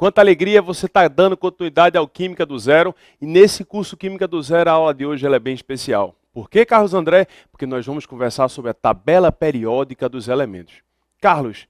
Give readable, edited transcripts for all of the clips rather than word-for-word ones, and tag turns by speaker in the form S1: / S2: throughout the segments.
S1: Quanta alegria você está dando continuidade ao Química do Zero. E nesse curso Química do Zero, a aula de hoje ela é bem especial. Por que, Carlos André? Porque nós vamos conversar sobre a tabela periódica dos elementos. Carlos,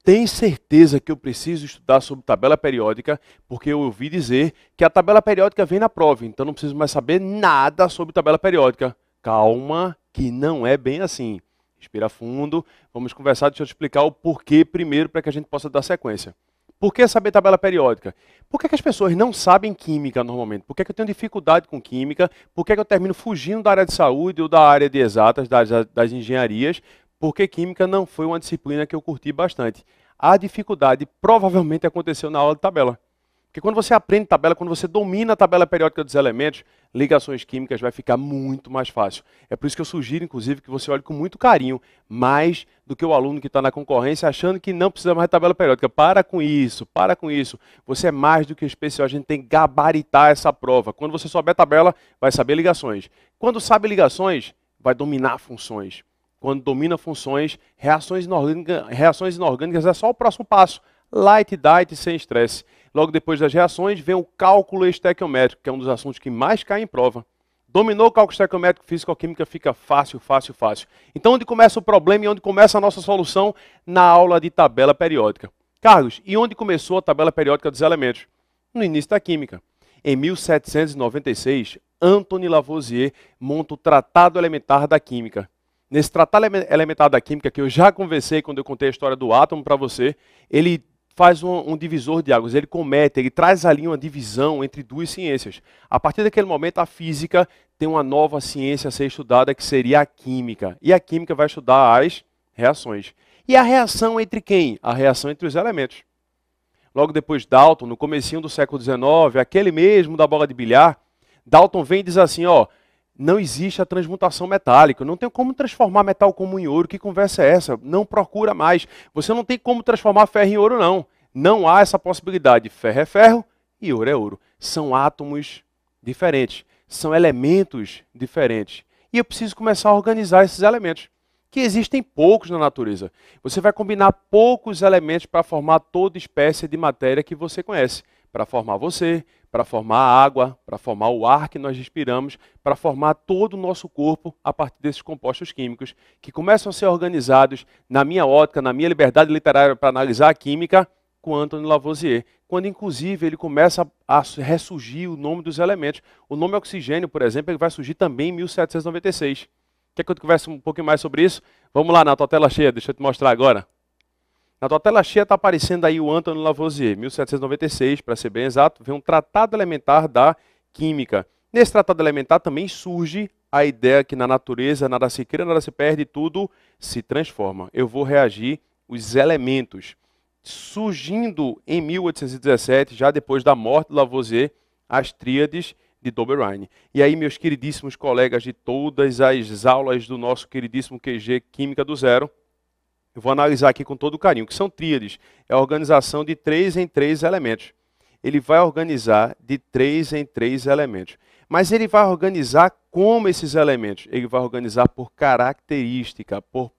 S1: tem certeza que eu preciso estudar sobre tabela periódica? Porque eu ouvi dizer que a tabela periódica vem na prova, então não preciso mais saber nada sobre tabela periódica. Calma, que não é bem assim. Respira fundo, vamos conversar, deixa eu te explicar o porquê primeiro para que a gente possa dar sequência. Por que saber tabela periódica? Por que as pessoas não sabem química normalmente? Por que eu tenho dificuldade com química? Por que eu termino fugindo da área de saúde ou da área de exatas, das engenharias? Porque química não foi uma disciplina que eu curti bastante. A dificuldade provavelmente aconteceu na aula de tabela. Porque quando você aprende tabela, quando você domina a tabela periódica dos elementos, ligações químicas vai ficar muito mais fácil. É por isso que eu sugiro, inclusive, que você olhe com muito carinho, mais do que o aluno que está na concorrência, achando que não precisa mais de tabela periódica. Para com isso, para com isso. Você é mais do que especial, a gente tem que gabaritar essa prova. Quando você souber tabela, vai saber ligações. Quando sabe ligações, vai dominar funções. Quando domina funções, reações inorgânicas é só o próximo passo. Light diet sem estresse. Logo depois das reações, vem o cálculo estequiométrico, que é um dos assuntos que mais cai em prova. Dominou o cálculo estequiométrico, físico-química fica fácil, fácil, fácil. Então, onde começa o problema e onde começa a nossa solução? Na aula de tabela periódica. Carlos, e onde começou a tabela periódica dos elementos? No início da química. Em 1796, Antoine Lavoisier monta o Tratado Elementar da Química. Nesse Tratado Elementar da Química, que eu já conversei quando eu contei a história do átomo para você, ele faz um divisor de águas, ele traz ali uma divisão entre duas ciências. A partir daquele momento, a física tem uma nova ciência a ser estudada, que seria a química. E a química vai estudar as reações. E a reação entre quem? A reação entre os elementos. Logo depois, Dalton, no comecinho do século XIX, aquele mesmo da bola de bilhar, Dalton vem e diz assim, ó, não existe a transmutação metálica, eu não tenho como transformar metal comum em ouro, que conversa é essa? Não procura mais. Você não tem como transformar ferro em ouro, não. Não há essa possibilidade. Ferro é ferro e ouro é ouro. São átomos diferentes, são elementos diferentes. E eu preciso começar a organizar esses elementos, que existem poucos na natureza. Você vai combinar poucos elementos para formar toda espécie de matéria que você conhece. Para formar você, para formar a água, para formar o ar que nós respiramos, para formar todo o nosso corpo a partir desses compostos químicos, que começam a ser organizados na minha ótica, na minha liberdade literária para analisar a química, com Antoine Lavoisier, quando inclusive ele começa a ressurgir o nome dos elementos. O nome oxigênio, por exemplo, ele vai surgir também em 1796. Quer que eu converse um pouquinho mais sobre isso? Vamos lá na tua tela cheia, deixa eu te mostrar agora. Na tua tela cheia está aparecendo aí o Antoine Lavoisier, 1796, para ser bem exato, vem um Tratado Elementar da Química. Nesse Tratado Elementar também surge a ideia que na natureza nada se cria, nada se perde, tudo se transforma. Eu vou reagir os elementos. Surgindo em 1817, já depois da morte de Lavoisier, as tríades de Dobereine. E aí, meus queridíssimos colegas de todas as aulas do nosso queridíssimo QG Química do Zero, eu vou analisar aqui com todo carinho, que são tríades. É a organização de 3 em 3 elementos. Ele vai organizar de 3 em 3 elementos. Mas ele vai organizar como esses elementos? Ele vai organizar por característica, por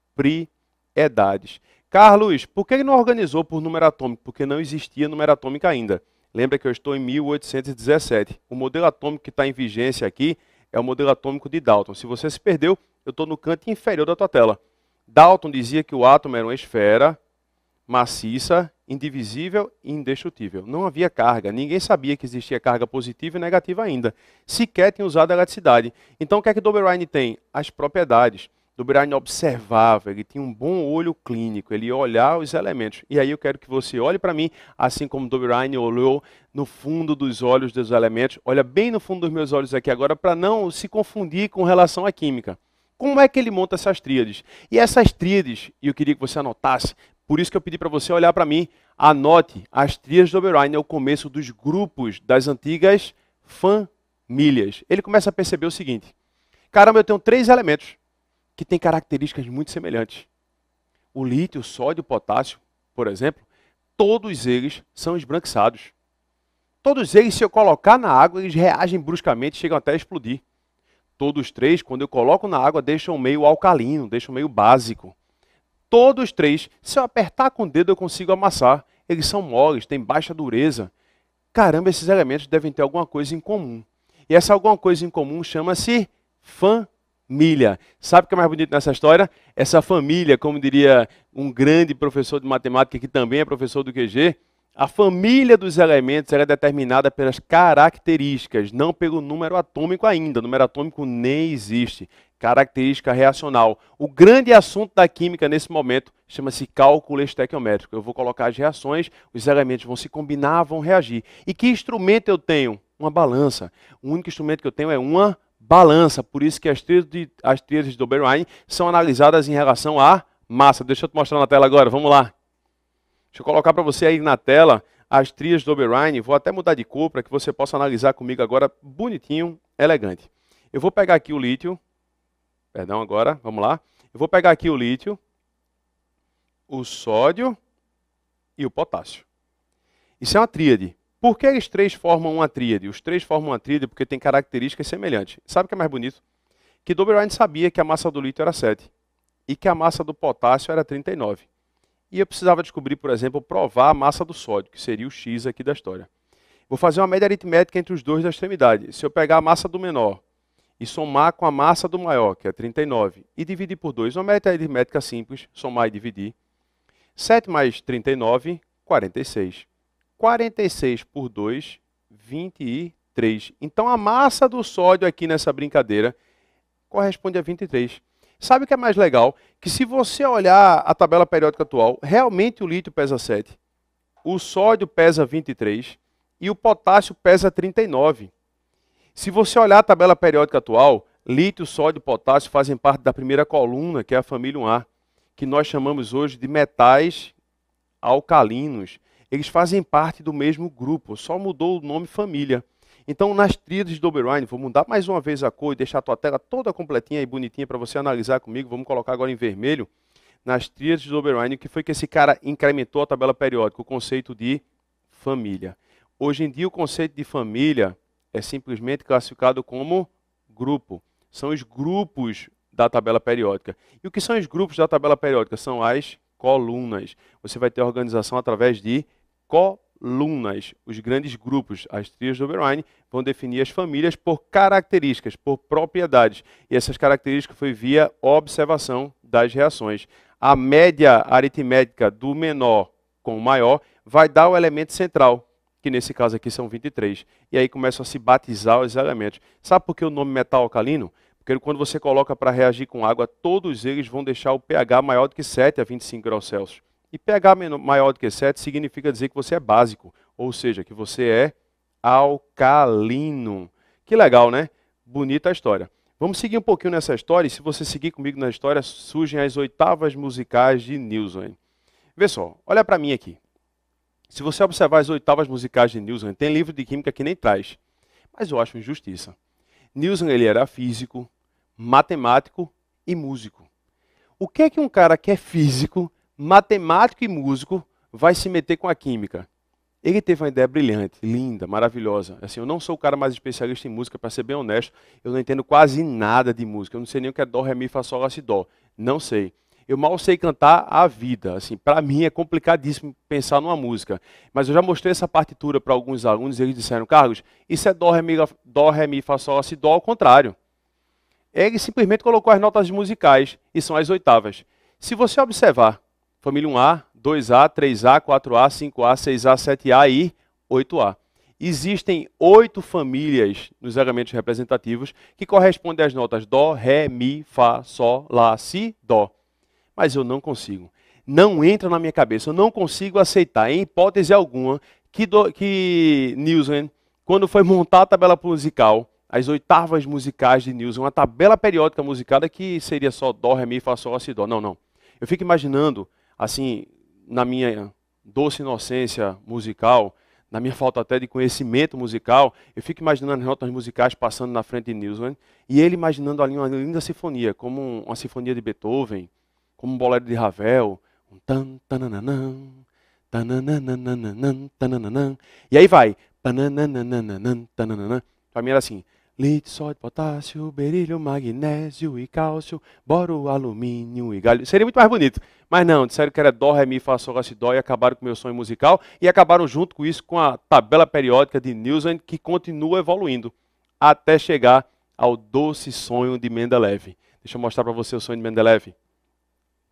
S1: propriedades. Carlos, por que ele não organizou por número atômico? Porque não existia número atômico ainda. Lembra que eu estou em 1817. O modelo atômico que está em vigência aqui é o modelo atômico de Dalton. Se você se perdeu, eu estou no canto inferior da tua tela. Dalton dizia que o átomo era uma esfera maciça, indivisível e indestrutível. Não havia carga, ninguém sabia que existia carga positiva e negativa ainda. Sequer tinha usado a eletricidade. Então o que é que Dobereine tem? As propriedades. Dobereine observava, ele tinha um bom olho clínico, ele ia olhar os elementos. E aí eu quero que você olhe para mim, assim como Dobereine olhou no fundo dos olhos dos elementos. Olha bem no fundo dos meus olhos aqui agora, para não se confundir com relação à química. Como é que ele monta essas tríades? E essas tríades, e eu queria que você anotasse, por isso que eu pedi para você olhar para mim, anote, as tríades de Dobereine é o começo dos grupos das antigas famílias. Ele começa a perceber o seguinte, caramba, eu tenho 3 elementos que têm características muito semelhantes. O lítio, o sódio, o potássio, por exemplo, todos eles são esbranquiçados. Todos eles, se eu colocar na água, eles reagem bruscamente, chegam até a explodir. Todos 3, quando eu coloco na água, deixam meio alcalino, deixam meio básico. Todos 3, se eu apertar com o dedo, eu consigo amassar. eles são moles, têm baixa dureza. Caramba, esses elementos devem ter alguma coisa em comum. E essa alguma coisa em comum chama-se família. Sabe o que é mais bonito nessa história? Essa família, como diria um grande professor de matemática, que também é professor do QG, a família dos elementos é determinada pelas características, não pelo número atômico ainda. O número atômico nem existe. Característica reacional. O grande assunto da química nesse momento chama-se cálculo estequiométrico. Eu vou colocar as reações, os elementos vão se combinar, vão reagir. E que instrumento eu tenho? Uma balança. O único instrumento que eu tenho é uma balança. Por isso que as tríades de Oberheim são analisadas em relação à massa. Deixa eu te mostrar na tela agora, vamos lá. Deixa eu colocar para você aí na tela as tríades de Oberheim. Vou até mudar de cor para que você possa analisar comigo agora bonitinho, elegante. Eu vou pegar aqui o lítio. Perdão, agora, vamos lá. Eu vou pegar aqui o lítio, o sódio e o potássio. Isso é uma tríade. Por que eles três formam uma tríade? Os três formam uma tríade porque têm características semelhantes. Sabe o que é mais bonito? Que Oberheim sabia que a massa do lítio era 7 e que a massa do potássio era 39. E eu precisava descobrir, por exemplo, provar a massa do sódio, que seria o X aqui da história. Vou fazer uma média aritmética entre os dois da extremidade. Se eu pegar a massa do menor e somar com a massa do maior, que é 39, e dividir por 2, uma média aritmética simples, somar e dividir. 7 mais 39, 46. 46 por 2, 23. Então a massa do sódio aqui nessa brincadeira corresponde a 23. Sabe o que é mais legal? Que se você olhar a tabela periódica atual, realmente o lítio pesa 7, o sódio pesa 23 e o potássio pesa 39. Se você olhar a tabela periódica atual, lítio, sódio e potássio fazem parte da primeira coluna, que é a família 1A, que nós chamamos hoje de metais alcalinos. Eles fazem parte do mesmo grupo, só mudou o nome família. Então, nas tríades de Oberheim, vou mudar mais uma vez a cor e deixar a tua tela toda completinha e bonitinha para você analisar comigo. Vamos colocar agora em vermelho. Nas tríades de Oberheim, o que foi que esse cara incrementou a tabela periódica? O conceito de família. Hoje em dia, o conceito de família é simplesmente classificado como grupo. São os grupos da tabela periódica. E o que são os grupos da tabela periódica? São as colunas. Você vai ter organização através de colunas. Os grandes grupos, as tríades de Oberheim, vão definir as famílias por características, por propriedades. E essas características foi via observação das reações. A média aritmética do menor com o maior vai dar o elemento central, que nesse caso aqui são 23. E aí começam a se batizar os elementos. Sabe por que o nome metal alcalino? Porque quando você coloca para reagir com água, todos eles vão deixar o pH maior do que 7 a 25 graus Celsius. E pH maior do que 7 significa dizer que você é básico, ou seja, que você é alcalino. Que legal, né? Bonita a história. Vamos seguir um pouquinho nessa história, e se você seguir comigo na história, surgem as oitavas musicais de Nilsson. Vê só, olha para mim aqui. Se você observar as oitavas musicais de Nilsson, tem livro de química que nem traz. Mas eu acho injustiça. Nilsson, ele era físico, matemático e músico. O que é que um cara que é físico, matemático e músico vai se meter com a química? Ele teve uma ideia brilhante, linda, maravilhosa. Assim, eu não sou o cara mais especialista em música, para ser bem honesto, eu não entendo quase nada de música. Eu não sei nem o que é dó, ré, mi, fá, sol, lá, si, dó. Não sei. Eu mal sei cantar a vida. Assim, para mim é complicadíssimo pensar numa música. Mas eu já mostrei essa partitura para alguns alunos e eles disseram, Carlos, isso é dó, ré, mi, fá, sol, lá, si, dó, ao contrário. Ele simplesmente colocou as notas musicais e são as oitavas. Se você observar, família 1A, 2A, 3A, 4A, 5A, 6A, 7A e 8A. Existem 8 famílias nos elementos representativos que correspondem às notas Dó, Ré, Mi, Fá, Sol, Lá, Si, Dó. Mas eu não consigo. Não entra na minha cabeça. Eu não consigo aceitar, em hipótese alguma, que Nilsson, quando foi montar a tabela musical, as oitavas musicais de Nilsson, uma tabela periódica musicada que seria só Dó, Ré, Mi, Fá, Sol, Lá, Si, Dó. Não, não. Eu fico imaginando, assim, na minha doce inocência musical, na minha falta até de conhecimento musical, eu fico imaginando as notas musicais passando na frente de Nilsson, e ele imaginando ali uma linda sinfonia, como uma sinfonia de Beethoven, como um bolero de Ravel, um tan, tananã, tananã, tananã, e aí vai, para mim era assim, lítio, sódio, potássio, berílio, magnésio e cálcio, boro, alumínio e galho. Seria muito mais bonito. Mas não, disseram que era dó, ré, mi, fá, sol, lá, si, dó e acabaram com o meu sonho musical e acabaram junto com isso com a tabela periódica de Newton que continua evoluindo até chegar ao doce sonho de Mendeleev. Deixa eu mostrar para você o sonho de Mendeleev.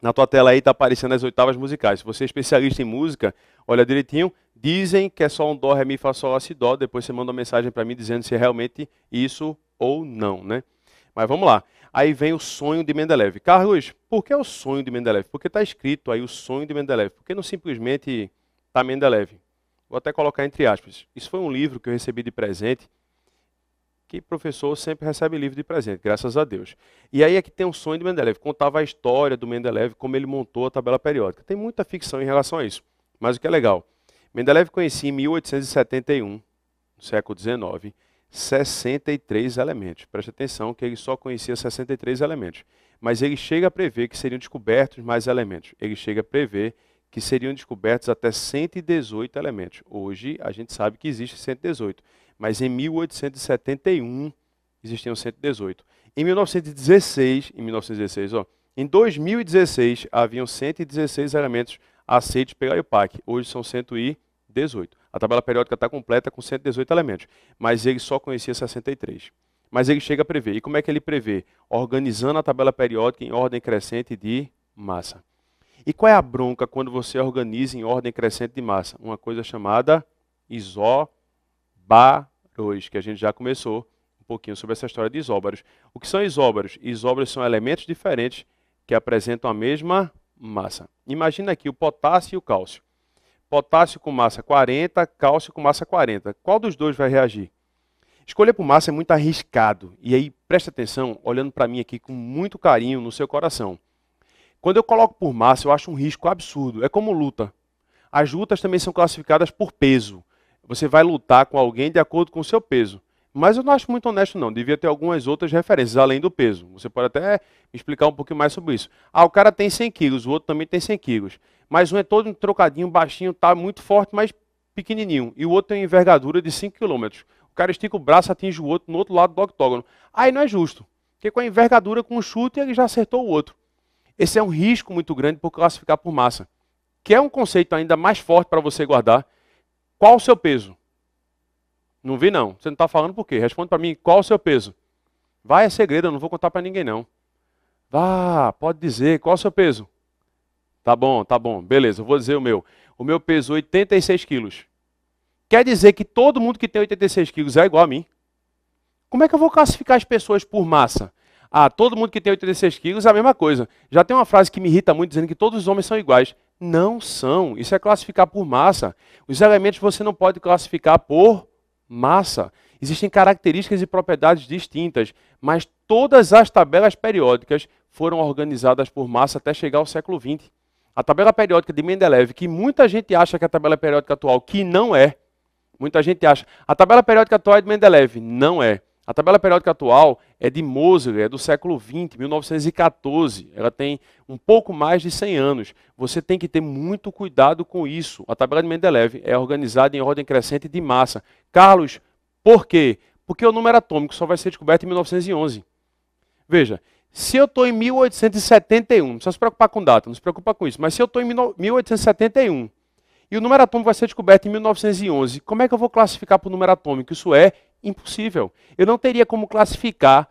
S1: Na tua tela aí está aparecendo as oitavas musicais. Se você é especialista em música, olha direitinho. Dizem que é só um dó, ré, mi, fá, sol, lá, si, dó. Depois você manda uma mensagem para mim dizendo se é realmente isso ou não, né? Mas vamos lá. Aí vem o sonho de Mendeleev. Carlos, por que o sonho de Mendeleev? Porque está escrito aí o sonho de Mendeleev. Por que não simplesmente está Mendeleev? Vou até colocar entre aspas. Isso foi um livro que eu recebi de presente, que professor sempre recebe livro de presente, graças a Deus. E aí aqui tem um sonho de Mendeleev. Contava a história do Mendeleev, como ele montou a tabela periódica. Tem muita ficção em relação a isso. Mas o que é legal, Mendeleev conhecia em 1871, no século XIX, 63 elementos. Preste atenção que ele só conhecia 63 elementos. Mas ele chega a prever que seriam descobertos mais elementos. Ele chega a prever que seriam descobertos até 118 elementos. Hoje a gente sabe que existe 118. Mas em 1871 existiam 118. Em 1916, em 2016 haviam 116 elementos aceitos pela IUPAC. Hoje são 118. A tabela periódica está completa com 118 elementos, mas ele só conhecia 63. Mas ele chega a prever. E como é que ele prevê? Organizando a tabela periódica em ordem crescente de massa. E qual é a bronca quando você organiza em ordem crescente de massa? Uma coisa chamada isóbaros, que a gente já começou um pouquinho sobre essa história de isóbaros. O que são isóbaros? Isóbaros são elementos diferentes que apresentam a mesma massa. Imagina aqui o potássio e o cálcio. Potássio com massa 40, cálcio com massa 40. Qual dos dois vai reagir? Escolher por massa é muito arriscado. E aí, preste atenção, olhando para mim aqui com muito carinho no seu coração. Quando eu coloco por massa, eu acho um risco absurdo. É como luta. As lutas também são classificadas por peso. Você vai lutar com alguém de acordo com o seu peso. Mas eu não acho muito honesto, não. Devia ter algumas outras referências, além do peso. Você pode até me explicar um pouquinho mais sobre isso. Ah, o cara tem 100 quilos, o outro também tem 100 quilos. Mas um é todo trocadinho, baixinho, tá muito forte, mas pequenininho. E o outro tem envergadura de 5 quilômetros. O cara estica o braço, atinge o outro no outro lado do octógono. Aí não é justo. Porque com a envergadura, com o chute, ele já acertou o outro. Esse é um risco muito grande por classificar por massa. Que é um conceito ainda mais forte para você guardar. Qual o seu peso? Não vi não. Você não está falando por quê? Responde para mim, qual o seu peso? Vai, é segredo, eu não vou contar para ninguém não. Vá, pode dizer, qual o seu peso? Tá bom, beleza, eu vou dizer o meu. O meu peso 86 quilos. Quer dizer que todo mundo que tem 86 quilos é igual a mim? Como é que eu vou classificar as pessoas por massa? Ah, todo mundo que tem 86 quilos é a mesma coisa. Já tem uma frase que me irrita muito dizendo que todos os homens são iguais. Não são. Isso é classificar por massa. Os elementos você não pode classificar por massa. Existem características e propriedades distintas, mas todas as tabelas periódicas foram organizadas por massa até chegar ao século XX. A tabela periódica de Mendeleev, que muita gente acha que é a tabela periódica atual, que não é. Muita gente acha. A tabela periódica atual é de Mendeleev, não é. A tabela periódica atual é de Moseley, é do século XX, 1914. Ela tem um pouco mais de 100 anos. Você tem que ter muito cuidado com isso. A tabela de Mendeleev é organizada em ordem crescente de massa. Carlos, por quê? Porque o número atômico só vai ser descoberto em 1911. Veja, se eu estou em 1871, não precisa se preocupar com data, não se preocupa com isso, mas se eu estou em 1871 e o número atômico vai ser descoberto em 1911, como é que eu vou classificar por número atômico? Isso é impossível. Eu não teria como classificar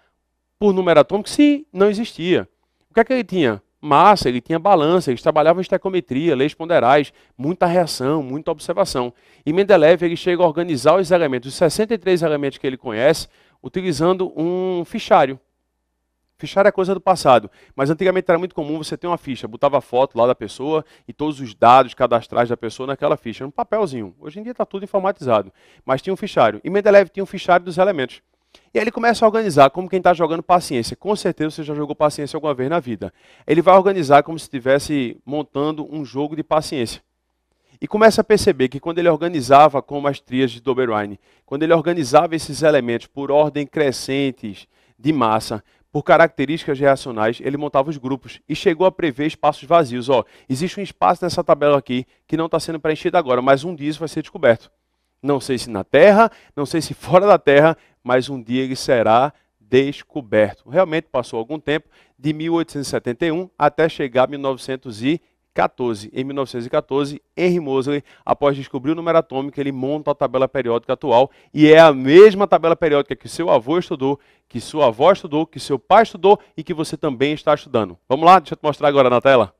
S1: por número atômico se não existia. O que é que ele tinha? Massa, ele tinha balança, eles trabalhavam em estequiometria, leis ponderais, muita reação, muita observação. E Mendeleev ele chega a organizar os elementos, os 63 elementos que ele conhece, utilizando um fichário. Fichário é coisa do passado, mas antigamente era muito comum você ter uma ficha, botava a foto lá da pessoa e todos os dados cadastrais da pessoa naquela ficha, um papelzinho. Hoje em dia está tudo informatizado, mas tinha um fichário. E Mendeleev tinha um fichário dos elementos. E aí ele começa a organizar como quem está jogando paciência. Com certeza você já jogou paciência alguma vez na vida. Ele vai organizar como se estivesse montando um jogo de paciência. E começa a perceber que quando ele organizava como as tríades de Dobereine, quando ele organizava esses elementos por ordem crescentes de massa, por características reacionais, ele montava os grupos e chegou a prever espaços vazios. Ó, existe um espaço nessa tabela aqui que não está sendo preenchido agora, mas um dia isso vai ser descoberto. Não sei se na Terra, não sei se fora da Terra, mas um dia ele será descoberto. Realmente passou algum tempo, de 1871 até chegar a 1914. Em 1914, Henry Moseley, após descobrir o número atômico, ele monta a tabela periódica atual e é a mesma tabela periódica que seu avô estudou, que sua avó estudou, que seu pai estudou e que você também está estudando. Vamos lá? Deixa eu te mostrar agora na tela.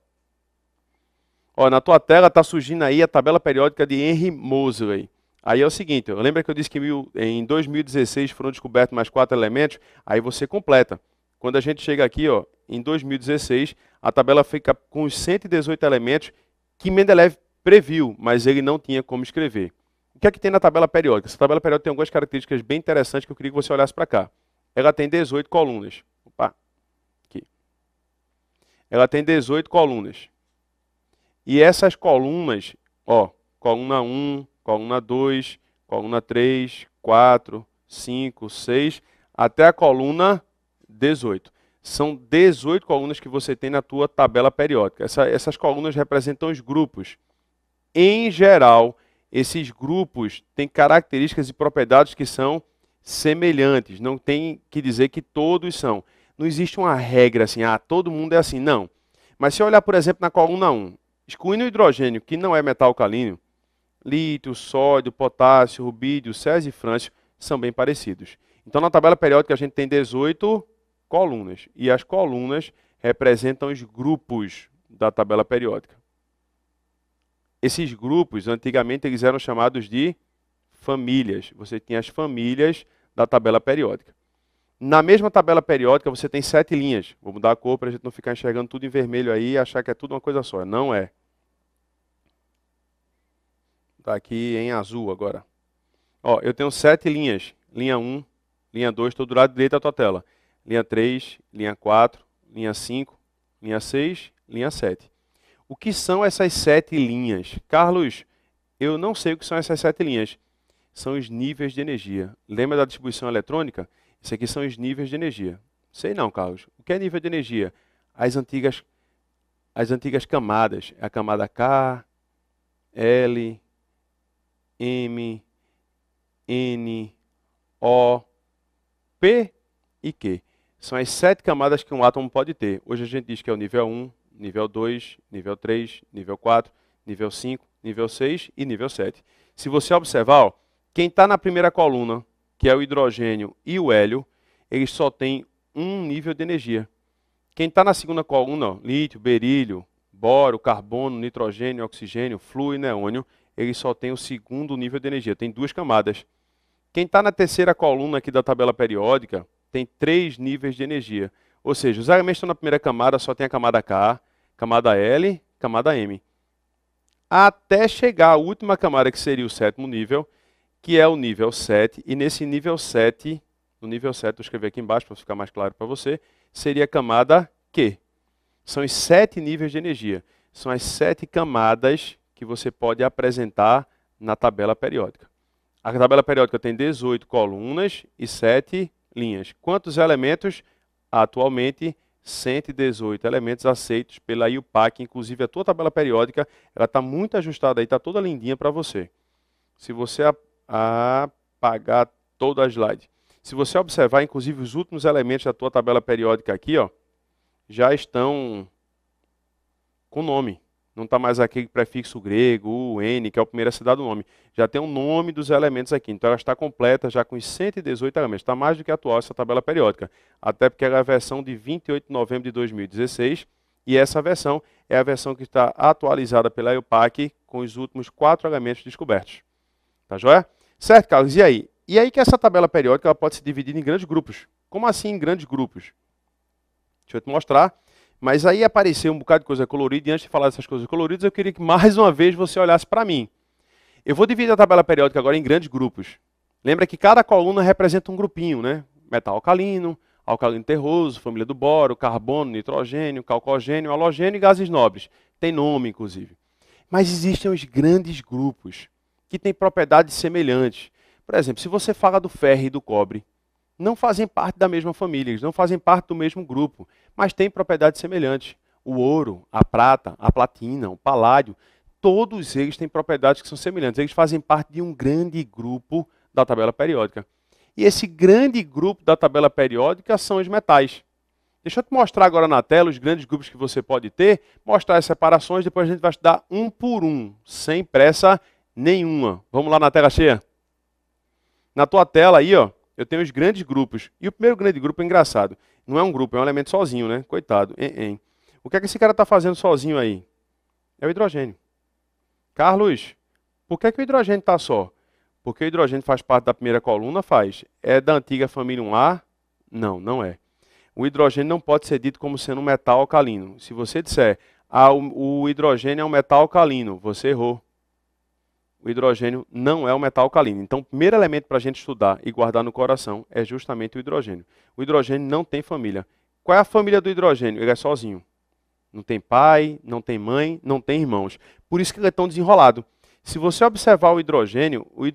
S1: Ó, na tua tela está surgindo aí a tabela periódica de Henry Moseley. Aí é o seguinte, lembra que eu disse que em 2016 foram descobertos mais 4 elementos? Aí você completa. Quando a gente chega aqui, ó, em 2016, a tabela fica com os 118 elementos que Mendeleev previu, mas ele não tinha como escrever. O que é que tem na tabela periódica? Essa tabela periódica tem algumas características bem interessantes que eu queria que você olhasse para cá. Ela tem 18 colunas. Opa, aqui. Ela tem 18 colunas. E essas colunas, ó, coluna 1, coluna 2, coluna 3, 4, 5, 6, até a coluna 18. São 18 colunas que você tem na tua tabela periódica. Essas colunas representam os grupos. Em geral, esses grupos têm características e propriedades que são semelhantes. Não tem que dizer que todos são. Não existe uma regra assim, todo mundo é assim. Não. Mas se eu olhar, por exemplo, na coluna 1, excluindo o hidrogênio, que não é metal alcalino, lítio, sódio, potássio, rubídio, césio e frâncio são bem parecidos. Então, na tabela periódica, a gente tem 18 colunas. E as colunas representam os grupos da tabela periódica. Esses grupos, antigamente, eles eram chamados de famílias. Você tinha as famílias da tabela periódica. Na mesma tabela periódica, você tem 7 linhas. Vou mudar a cor para a gente não ficar enxergando tudo em vermelho aí e achar que é tudo uma coisa só. Não é. Está aqui em azul agora. Ó, eu tenho 7 linhas. Linha 1, linha 2, estou do lado direito da tua tela. Linha 3, linha 4, linha 5, linha 6, linha 7. O que são essas 7 linhas? Carlos, eu não sei o que são essas 7 linhas. São os níveis de energia. Lembra da distribuição eletrônica? Isso aqui são os níveis de energia. Sei não, Carlos. O que é nível de energia? As antigas camadas. A camada K, L, M, N, O, P e Q. São as 7 camadas que um átomo pode ter. Hoje a gente diz que é o nível 1, nível 2, nível 3, nível 4, nível 5, nível 6 e nível 7. Se você observar, ó, quem está na primeira coluna, que é o hidrogênio e o hélio, eles só têm um nível de energia. Quem está na segunda coluna, ó, lítio, berílio, boro, carbono, nitrogênio, oxigênio, flúor e neônio, eles só têm o segundo nível de energia. Tem 2 camadas. Quem está na terceira coluna aqui da tabela periódica tem 3 níveis de energia. Ou seja, os elementos que estão na primeira camada só tem a camada K, camada L, camada M. Até chegar à última camada, que seria o 7º nível, que é o nível 7. E nesse nível 7, no nível 7, vou escrever aqui embaixo para ficar mais claro para você, seria a camada Q. São os 7 níveis de energia. São as 7 camadas que você pode apresentar na tabela periódica. A tabela periódica tem 18 colunas e 7 linhas. Quantos elementos? Atualmente, 118 elementos aceitos pela IUPAC. Inclusive, a tua tabela periódica está muito ajustada aí, está toda lindinha para você. Se você apagar toda a slide. Se você observar, inclusive, os últimos elementos da tua tabela periódica aqui, ó, já estão com nome. Não está mais aquele prefixo grego, o N, que é o primeiro a se dar do nome. Já tem o nome dos elementos aqui. Então ela está completa já com os 118 elementos. Está mais do que atual essa tabela periódica. Até porque ela é a versão de 28 de novembro de 2016. E essa versão é a versão que está atualizada pela IUPAC com os últimos 4 elementos descobertos. Tá joia? Certo, Carlos? E aí? E aí que essa tabela periódica ela pode se dividir em grandes grupos. Como assim em grandes grupos? Deixa eu te mostrar. Mas aí apareceu um bocado de coisa colorida, e antes de falar dessas coisas coloridas, eu queria que mais uma vez você olhasse para mim. Eu vou dividir a tabela periódica agora em grandes grupos. Lembra que cada coluna representa um grupinho, né? Metal alcalino, alcalino terroso, família do boro, carbono, nitrogênio, calcogênio, halogênio e gases nobres. Tem nome, inclusive. Mas existem os grandes grupos, que têm propriedades semelhantes. Por exemplo, se você fala do ferro e do cobre, não fazem parte da mesma família, eles não fazem parte do mesmo grupo, mas têm propriedades semelhantes. O ouro, a prata, a platina, o paládio, todos eles têm propriedades que são semelhantes. Eles fazem parte de um grande grupo da tabela periódica. E esse grande grupo da tabela periódica são os metais. Deixa eu te mostrar agora na tela os grandes grupos que você pode ter, mostrar as separações, depois a gente vai estudar um por um, sem pressa nenhuma. Vamos lá na tela cheia? Na tua tela aí, ó, eu tenho os grandes grupos. E o primeiro grande grupo é engraçado. Não é um grupo, é um elemento sozinho, né? Coitado. O que é que esse cara está fazendo sozinho aí? É o hidrogênio. Carlos, por que é que o hidrogênio está só? Porque o hidrogênio faz parte da primeira coluna? Faz. É da antiga família 1A? Não, não é. O hidrogênio não pode ser dito como sendo um metal alcalino. Se você disser, o hidrogênio é um metal alcalino, você errou. O hidrogênio não é um metal alcalino. Então, o primeiro elemento para a gente estudar e guardar no coração é justamente o hidrogênio. O hidrogênio não tem família. Qual é a família do hidrogênio? Ele é sozinho. Não tem pai, não tem mãe, não tem irmãos. Por isso que ele é tão desenrolado. Se você observar o hidrogênio, ao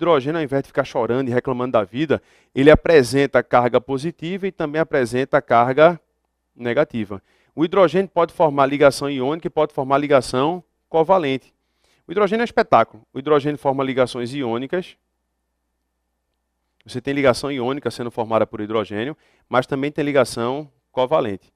S1: invés de ficar chorando e reclamando da vida, ele apresenta carga positiva e também apresenta carga negativa. O hidrogênio pode formar ligação iônica e pode formar ligação covalente. O hidrogênio é um espetáculo. O hidrogênio forma ligações iônicas. Você tem ligação iônica sendo formada por hidrogênio, mas também tem ligação covalente.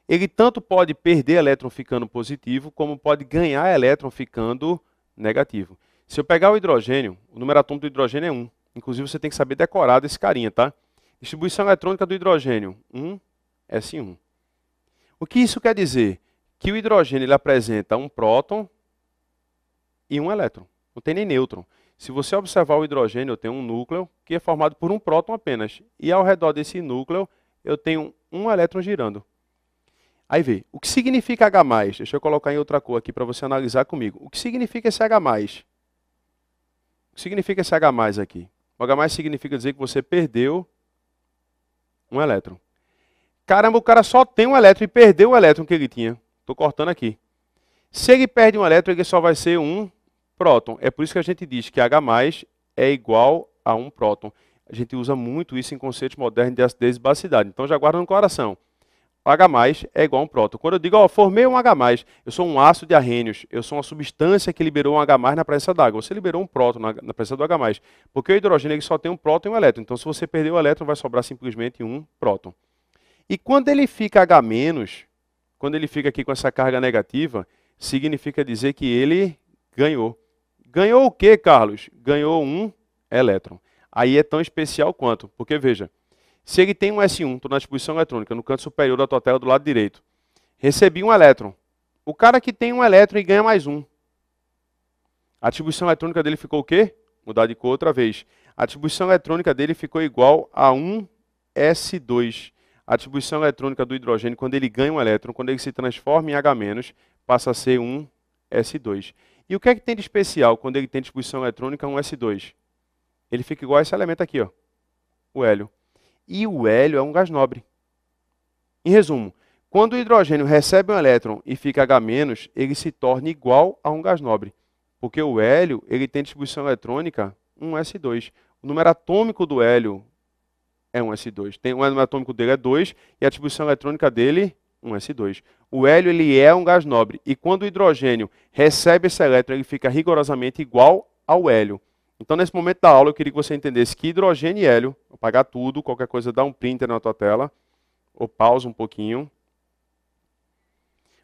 S1: Ele tanto pode perder elétron ficando positivo, como pode ganhar elétron ficando negativo. Se eu pegar o hidrogênio, o número atômico do hidrogênio é 1. Inclusive, você tem que saber decorar desse carinha, tá? Distribuição eletrônica do hidrogênio, 1s1. O que isso quer dizer? Que o hidrogênio ele apresenta um próton e um elétron. Não tem nem nêutron. Se você observar o hidrogênio, eu tenho um núcleo que é formado por um próton apenas. E ao redor desse núcleo, eu tenho um elétron girando. Aí vê, o que significa H+? Deixa eu colocar em outra cor aqui para você analisar comigo. O que significa esse H+? O que significa esse H+ aqui? O H+ significa dizer que você perdeu um elétron. Caramba, o cara só tem um elétron e perdeu o elétron que ele tinha. Estou cortando aqui. Se ele perde um elétron, ele só vai ser um próton. É por isso que a gente diz que H+ é igual a um próton. A gente usa muito isso em conceitos modernos de acidez e basicidade. Então já guarda no coração. O H+ é igual a um próton. Quando eu digo, ó, formei um H+, eu sou um ácido de arrênios, eu sou uma substância que liberou um H+ na presença d'água. Você liberou um próton na presença do H+, porque o hidrogênio ele só tem um próton e um elétron. Então, se você perder o elétron, vai sobrar simplesmente um próton. E quando ele fica H-, quando ele fica aqui com essa carga negativa, significa dizer que ele ganhou. Ganhou o quê, Carlos? Ganhou um elétron. Aí é tão especial quanto, porque veja, se ele tem um S1, estou na distribuição eletrônica, no canto superior da tua tela do lado direito, recebi um elétron. O cara que tem um elétron e ganha mais um. A distribuição eletrônica dele ficou o quê? Mudar de cor outra vez. A distribuição eletrônica dele ficou igual a 1s2. A distribuição eletrônica do hidrogênio, quando ele ganha um elétron, quando ele se transforma em H-, passa a ser 1s2. E o que é que tem de especial quando ele tem distribuição eletrônica 1s2? Ele fica igual a esse elemento aqui, ó, o hélio. E o hélio é um gás nobre. Em resumo, quando o hidrogênio recebe um elétron e fica H-, ele se torna igual a um gás nobre. Porque o hélio ele tem distribuição eletrônica 1s2. O número atômico do hélio é 1s2. O número atômico dele é 2 e a distribuição eletrônica dele 1s2. O hélio ele é um gás nobre. E quando o hidrogênio recebe esse elétron, ele fica rigorosamente igual ao hélio. Então, nesse momento da aula, eu queria que você entendesse que hidrogênio e hélio, vou apagar tudo, qualquer coisa dá um printer na tua tela, ou pausa um pouquinho.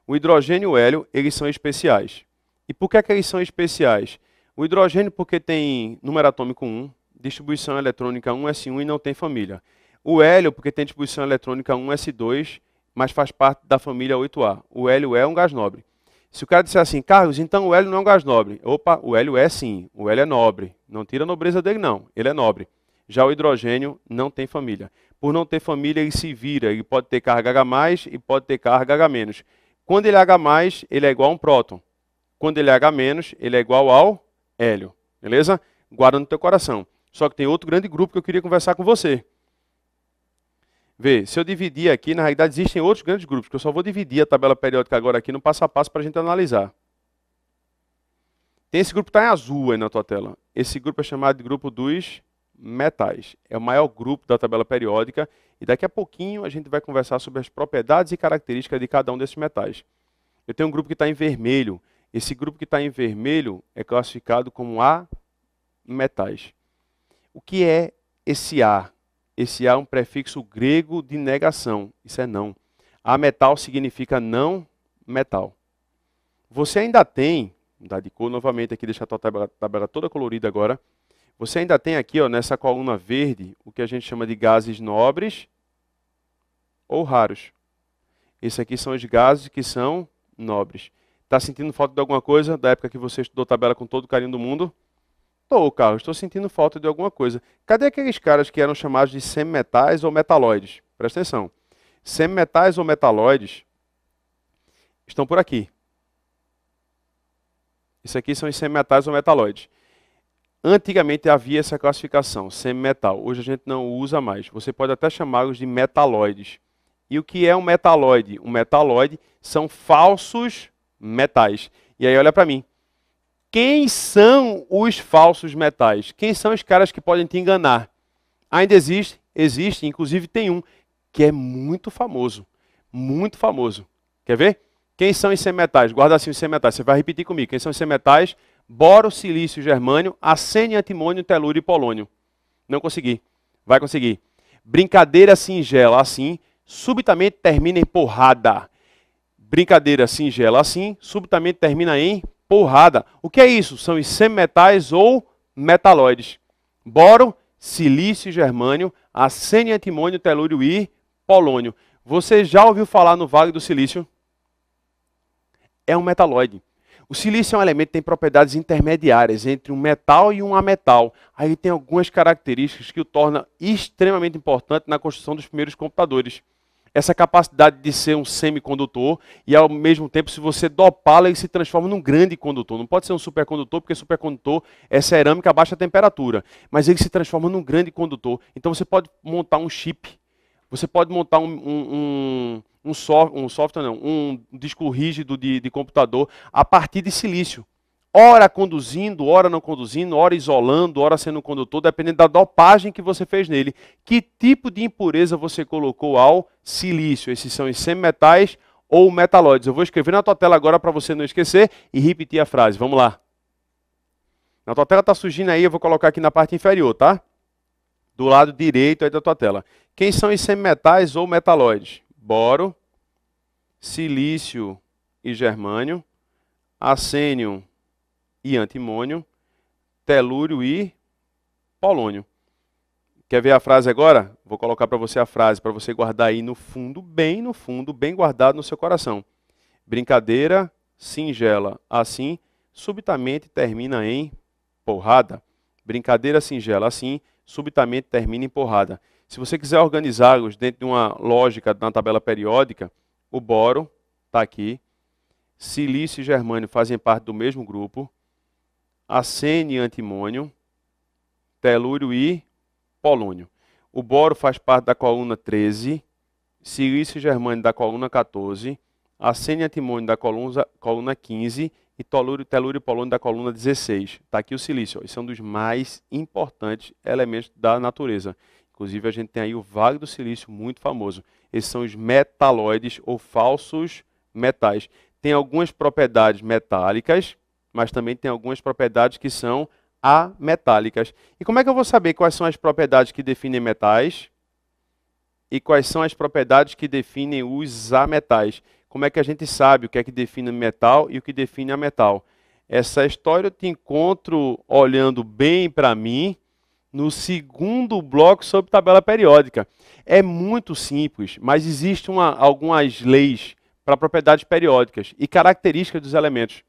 S1: O hidrogênio e o hélio, eles são especiais. E por que é que eles são especiais? O hidrogênio porque tem número atômico 1, distribuição eletrônica 1s1 e não tem família. O hélio porque tem distribuição eletrônica 1s2, mas faz parte da família 8A. O hélio é um gás nobre. Se o cara disser assim, Carlos, então o hélio não é um gás nobre. Opa, o hélio é sim, o hélio é nobre. Não tira a nobreza dele não, ele é nobre. Já o hidrogênio não tem família. Por não ter família, ele se vira, ele pode ter carga H+, e pode ter carga H-. Quando ele é H+, ele é igual a um próton. Quando ele é H-, ele é igual ao hélio. Beleza? Guarda no teu coração. Só que tem outro grande grupo que eu queria conversar com você. Vê, se eu dividir aqui, na realidade existem outros grandes grupos, que eu só vou dividir a tabela periódica agora aqui no passo a passo para a gente analisar. Tem esse grupo que está em azul aí na tua tela. Esse grupo é chamado de grupo dos metais. É o maior grupo da tabela periódica e daqui a pouquinho a gente vai conversar sobre as propriedades e características de cada um desses metais. Eu tenho um grupo que está em vermelho. Esse grupo que está em vermelho é classificado como A metais. O que é esse A? Esse A é um prefixo grego de negação. Isso é não. Ametal significa não metal. Você ainda tem, dá de cor novamente aqui, deixa a tua tabela toda colorida agora. Você ainda tem aqui, ó, nessa coluna verde, o que a gente chama de gases nobres ou raros. Esses aqui são os gases que são nobres. Está sentindo falta de alguma coisa da época que você estudou tabela com todo o carinho do mundo? Estou, Carlos, estou sentindo falta de alguma coisa. Cadê aqueles caras que eram chamados de semimetais ou metalóides? Presta atenção. Semimetais ou metalóides estão por aqui. Isso aqui são os semimetais ou metalóides. Antigamente havia essa classificação, semimetal. Hoje a gente não usa mais. Você pode até chamá-los de metalóides. E o que é um metalóide? Um metalóide são falsos metais. E aí olha para mim. Quem são os falsos metais? Quem são os caras que podem te enganar? Ainda existe, inclusive tem um que é muito famoso. Muito famoso. Quer ver? Quem são os semimetais? Guarda assim os semimetais. Você vai repetir comigo. Quem são os semimetais? Boro, silício, germânio, arsênio, antimônio, telúrio e polônio. Não consegui. Vai conseguir. Brincadeira singela assim, subitamente termina em porrada. Brincadeira singela assim, subitamente termina em porrada. O que é isso? São os semimetais ou metalóides. Boro, silício, germânio, arsênio, antimônio, telúrio e polônio. Você já ouviu falar no Vale do Silício? É um metalóide. O silício é um elemento que tem propriedades intermediárias entre um metal e um ametal. Aí tem algumas características que o torna extremamente importante na construção dos primeiros computadores. Essa capacidade de ser um semicondutor e, ao mesmo tempo, se você dopá-lo, ele se transforma num grande condutor. Não pode ser um supercondutor, porque supercondutor é cerâmica a baixa temperatura. Mas ele se transforma num grande condutor. Então você pode montar um chip, você pode montar um software, não, um disco rígido de computador a partir de silício. Ora conduzindo, ora não conduzindo, ora isolando, ora sendo um condutor, dependendo da dopagem que você fez nele. Que tipo de impureza você colocou ao silício? Esses são os semimetais ou metalóides. Eu vou escrever na tua tela agora para você não esquecer e repetir a frase. Vamos lá. Na tua tela está surgindo aí, eu vou colocar aqui na parte inferior, tá? Do lado direito aí da tua tela. Quem são os semimetais ou metalóides? Boro, silício e germânio, arsênio e antimônio, telúrio e polônio. Quer ver a frase agora? Vou colocar para você a frase, para você guardar aí no fundo, bem guardado no seu coração. Brincadeira singela assim, subitamente termina em porrada. Brincadeira singela assim, subitamente termina em porrada. Se você quiser organizá-los dentro de uma lógica na tabela periódica, o boro está aqui, silício e germânio fazem parte do mesmo grupo, arsênio e antimônio, telúrio e polônio. O boro faz parte da coluna 13, silício e germânio da coluna 14, arsênio e antimônio da coluna 15 e telúrio e polônio da coluna 16. Está aqui o silício, ó. Esse é um dos mais importantes elementos da natureza. Inclusive, a gente tem aí o Vale do Silício, muito famoso. Esses são os metalóides ou falsos metais. Tem algumas propriedades metálicas, mas também tem algumas propriedades que são ametálicas. E como é que eu vou saber quais são as propriedades que definem metais e quais são as propriedades que definem os ametais? Como é que a gente sabe o que é que define metal e o que define ametal? Essa história eu te encontro olhando bem para mim no segundo bloco sobre tabela periódica. É muito simples, mas existem algumas leis para propriedades periódicas e características dos elementos.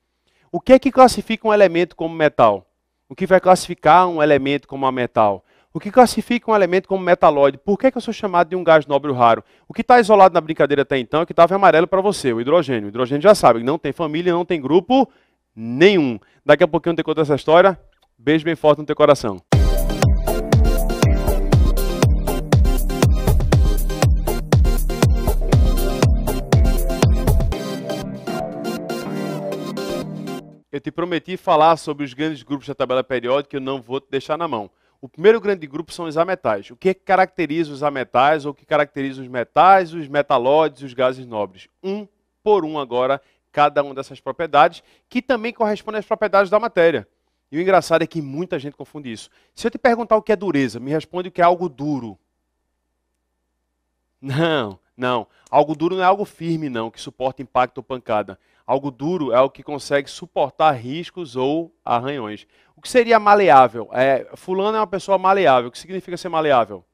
S1: O que é que classifica um elemento como metal? O que vai classificar um elemento como ametal? O que classifica um elemento como metalóide? Por que eu sou chamado de um gás nobre raro? O que está isolado na brincadeira até então é que estava amarelo para você, o hidrogênio. O hidrogênio já sabe, não tem família, não tem grupo nenhum. Daqui a pouquinho eu te conto essa história. Beijo bem forte no teu coração. Eu te prometi falar sobre os grandes grupos da tabela periódica, eu não vou te deixar na mão. O primeiro grande grupo são os ametais. O que caracteriza os ametais, ou o que caracteriza os metais, os metalóides e os gases nobres? Um por um agora, cada uma dessas propriedades, que também correspondem às propriedades da matéria. E o engraçado é que muita gente confunde isso. Se eu te perguntar o que é dureza, me responde o que é algo duro. Não, não. Algo duro não é algo firme, não, que suporta impacto ou pancada. Algo duro é o que consegue suportar riscos ou arranhões. O que seria maleável? Fulano é uma pessoa maleável. O que significa ser maleável?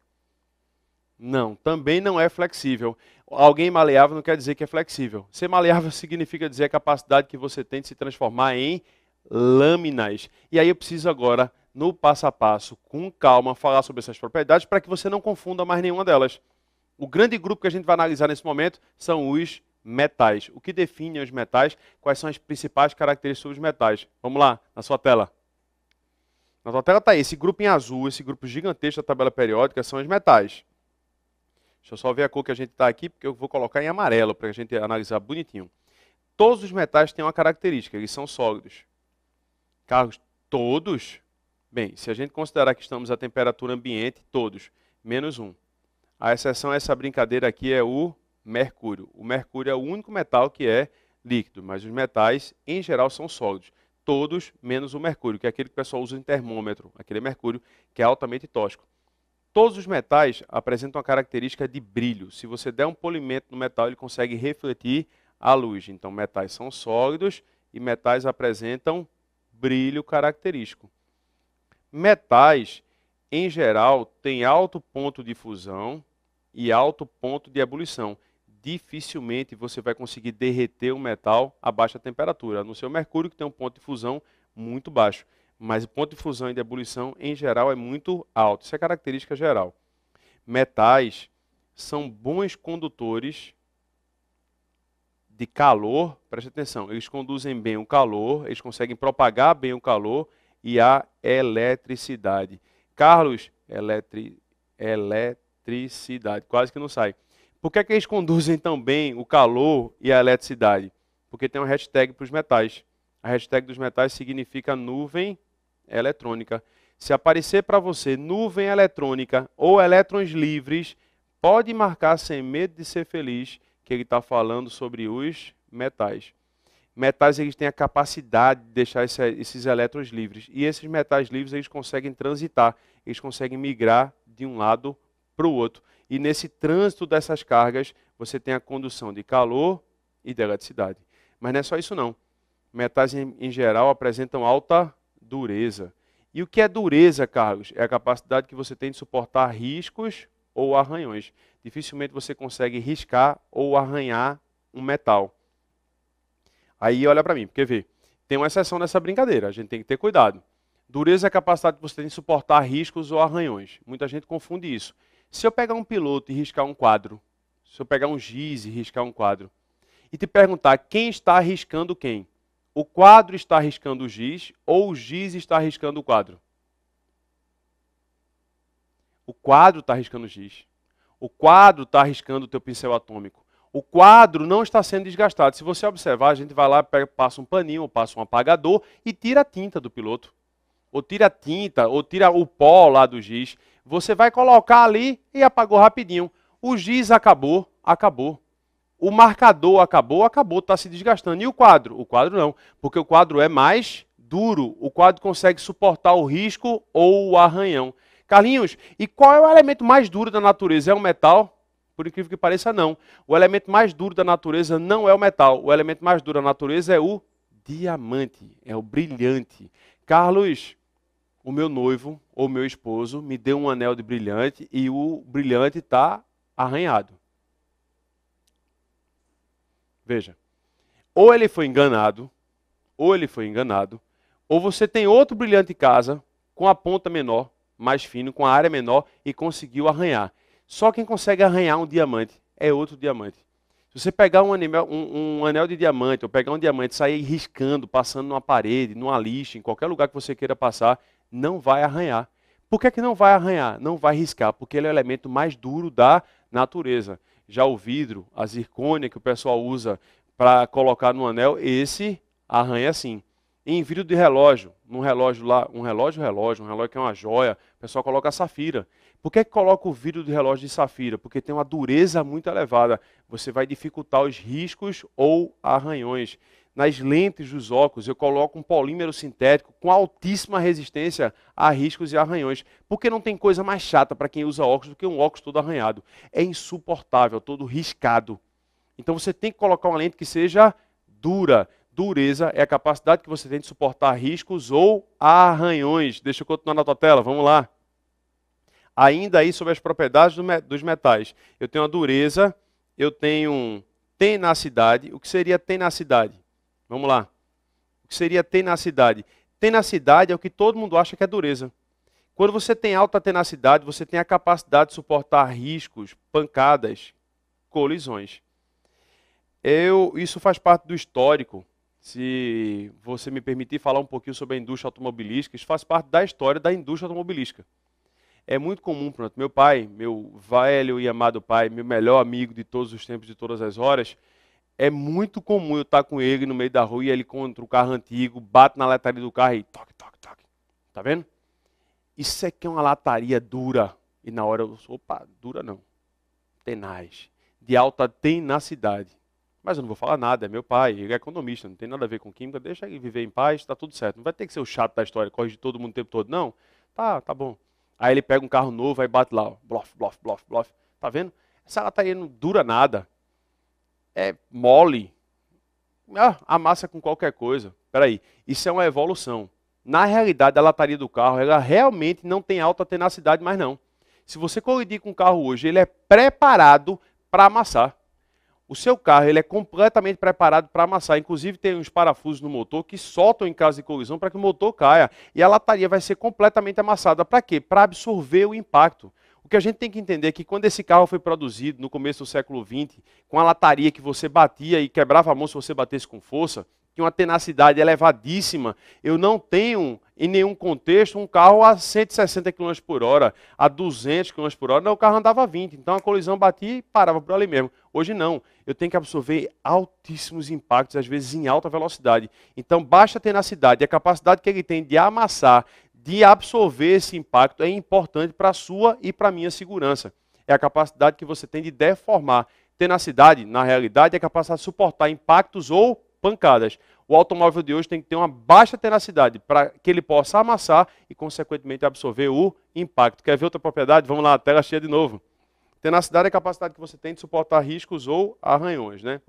S1: Não, também não é flexível. Alguém maleável não quer dizer que é flexível. Ser maleável significa dizer a capacidade que você tem de se transformar em lâminas. E aí eu preciso agora, no passo a passo, com calma, falar sobre essas propriedades para que você não confunda mais nenhuma delas. O grande grupo que a gente vai analisar nesse momento são os metais. O que define os metais? Quais são as principais características dos metais? Vamos lá, na sua tela. Na sua tela está aí, esse grupo em azul, esse grupo gigantesco da tabela periódica são os metais. Deixa eu só ver a cor que a gente está aqui, porque eu vou colocar em amarelo para a gente analisar bonitinho. Todos os metais têm uma característica, eles são sólidos. Carlos, todos? Bem, se a gente considerar que estamos a temperatura ambiente, todos, menos um. A exceção a essa brincadeira aqui é o mercúrio. O mercúrio é o único metal que é líquido, mas os metais, em geral, são sólidos. Todos, menos o mercúrio, que é aquele que o pessoal usa em termômetro, aquele mercúrio, que é altamente tóxico. Todos os metais apresentam a característica de brilho. Se você der um polimento no metal, ele consegue refletir a luz. Então, metais são sólidos e metais apresentam brilho característico. Metais, em geral, têm alto ponto de fusão e alto ponto de ebulição. Dificilmente você vai conseguir derreter um metal a baixa temperatura, a não ser o mercúrio, que tem um ponto de fusão muito baixo. Mas o ponto de fusão e de ebulição, em geral, é muito alto. Isso é característica geral. Metais são bons condutores de calor. Preste atenção, eles conduzem bem o calor, eles conseguem propagar bem o calor e a eletricidade. Carlos, eletricidade, quase que não sai. Por que eles conduzem tão bem o calor e a eletricidade? Porque tem uma hashtag para os metais. A hashtag dos metais significa nuvem eletrônica. Se aparecer para você nuvem eletrônica ou elétrons livres, pode marcar sem medo de ser feliz que ele está falando sobre os metais. Metais eles têm a capacidade de deixar esses elétrons livres. E esses metais livres eles conseguem transitar, eles conseguem migrar de um lado para o outro. E nesse trânsito dessas cargas, você tem a condução de calor e de eletricidade. Mas não é só isso não. Metais em geral apresentam alta dureza. E o que é dureza, Carlos? É a capacidade que você tem de suportar riscos ou arranhões. Dificilmente você consegue riscar ou arranhar um metal. Aí olha para mim, porque vê, tem uma exceção nessa brincadeira, a gente tem que ter cuidado. Dureza é a capacidade que você tem de suportar riscos ou arranhões. Muita gente confunde isso. Se eu pegar um piloto e riscar um quadro, se eu pegar um giz e riscar um quadro, e te perguntar quem está riscando quem? O quadro está riscando o giz ou o giz está riscando o quadro? O quadro está riscando o giz. O quadro está riscando o teu pincel atômico. O quadro não está sendo desgastado. Se você observar, a gente vai lá, passa um paninho, ou passa um apagador e tira a tinta do piloto. Ou tira a tinta, ou tira o pó lá do giz. Você vai colocar ali e apagou rapidinho. O giz acabou, acabou. O marcador acabou, acabou, está se desgastando. E o quadro? O quadro não, porque o quadro é mais duro. O quadro consegue suportar o risco ou o arranhão. Carlinhos, e qual é o elemento mais duro da natureza? É o metal? Por incrível que pareça, não. O elemento mais duro da natureza não é o metal. O elemento mais duro da natureza é o diamante, é o brilhante. Carlos, o meu noivo ou meu esposo me deu um anel de brilhante e o brilhante está arranhado. Veja, ou ele foi enganado, ou você tem outro brilhante em casa com a ponta menor, mais fino, com a área menor e conseguiu arranhar. Só quem consegue arranhar um diamante é outro diamante. Se você pegar um anel de diamante, ou pegar um diamante e sair riscando, passando numa parede, numa lixa, em qualquer lugar que você queira passar, não vai arranhar. Por que não vai arranhar? Não vai riscar, porque ele é o elemento mais duro da natureza. Já o vidro, a zircônia que o pessoal usa para colocar no anel, esse arranha sim. Em vidro de relógio, num relógio lá, um relógio que é uma joia, o pessoal coloca safira. Por que coloca o vidro de relógio de safira? Porque tem uma dureza muito elevada. Você vai dificultar os riscos ou arranhões. nas lentes dos óculos, eu coloco um polímero sintético com altíssima resistência a riscos e arranhões. Porque não tem coisa mais chata para quem usa óculos do que um óculos todo arranhado. É insuportável, todo riscado. Então você tem que colocar uma lente que seja dura. Dureza é a capacidade que você tem de suportar riscos ou arranhões. Deixa eu continuar na tua tela, vamos lá. Ainda aí sobre as propriedades dos metais. Eu tenho a dureza, eu tenho tenacidade. O que seria tenacidade? Vamos lá. O que seria tenacidade? Tenacidade é o que todo mundo acha que é dureza. Quando você tem alta tenacidade, você tem a capacidade de suportar riscos, pancadas, colisões. Isso faz parte do histórico. Se você me permitir falar um pouquinho sobre a indústria automobilística, isso faz parte da história da indústria automobilística. É muito comum, pronto, meu pai, meu velho e amado pai, meu melhor amigo de todos os tempos, de todas as horas, é muito comum eu estar com ele no meio da rua e ele contra um carro antigo, bate na lataria do carro e toque, toque, toque. Tá vendo? Isso aqui é uma lataria dura. E na hora eu sou, opa, dura não. Tenaz. De alta tenacidade. Mas eu não vou falar nada, é meu pai, ele é economista, não tem nada a ver com química, deixa ele viver em paz, está tudo certo. Não vai ter que ser o chato da história, corrige todo mundo o tempo todo, não. Tá bom. Aí ele pega um carro novo, aí bate lá, ó, blof, blof, blof, blof. Tá vendo? Essa lataria não dura nada. É mole. Amassa com qualquer coisa. Peraí, isso é uma evolução. Na realidade, a lataria do carro, ela realmente não tem alta tenacidade mais não. Se você colidir com o carro hoje, ele é preparado para amassar. O seu carro ele é completamente preparado para amassar. Inclusive tem uns parafusos no motor que soltam em caso de colisão para que o motor caia. E a lataria vai ser completamente amassada. Para quê? Para absorver o impacto. O que a gente tem que entender é que quando esse carro foi produzido no começo do século XX, com a lataria que você batia e quebrava a mão se você batesse com força, que uma tenacidade elevadíssima, eu não tenho em nenhum contexto um carro a 160 km por hora, a 200 km por hora, não, o carro andava a 20, então a colisão batia e parava por ali mesmo. Hoje não, eu tenho que absorver altíssimos impactos, às vezes em alta velocidade. Então baixa tenacidade, a capacidade que ele tem de amassar, de absorver esse impacto é importante para a sua e para a minha segurança. É a capacidade que você tem de deformar. Tenacidade, na realidade, é a capacidade de suportar impactos ou pancadas. O automóvel de hoje tem que ter uma baixa tenacidade para que ele possa amassar e, consequentemente, absorver o impacto. Quer ver outra propriedade? Vamos lá, a tela cheia de novo. Tenacidade é a capacidade que você tem de suportar riscos ou arranhões, né?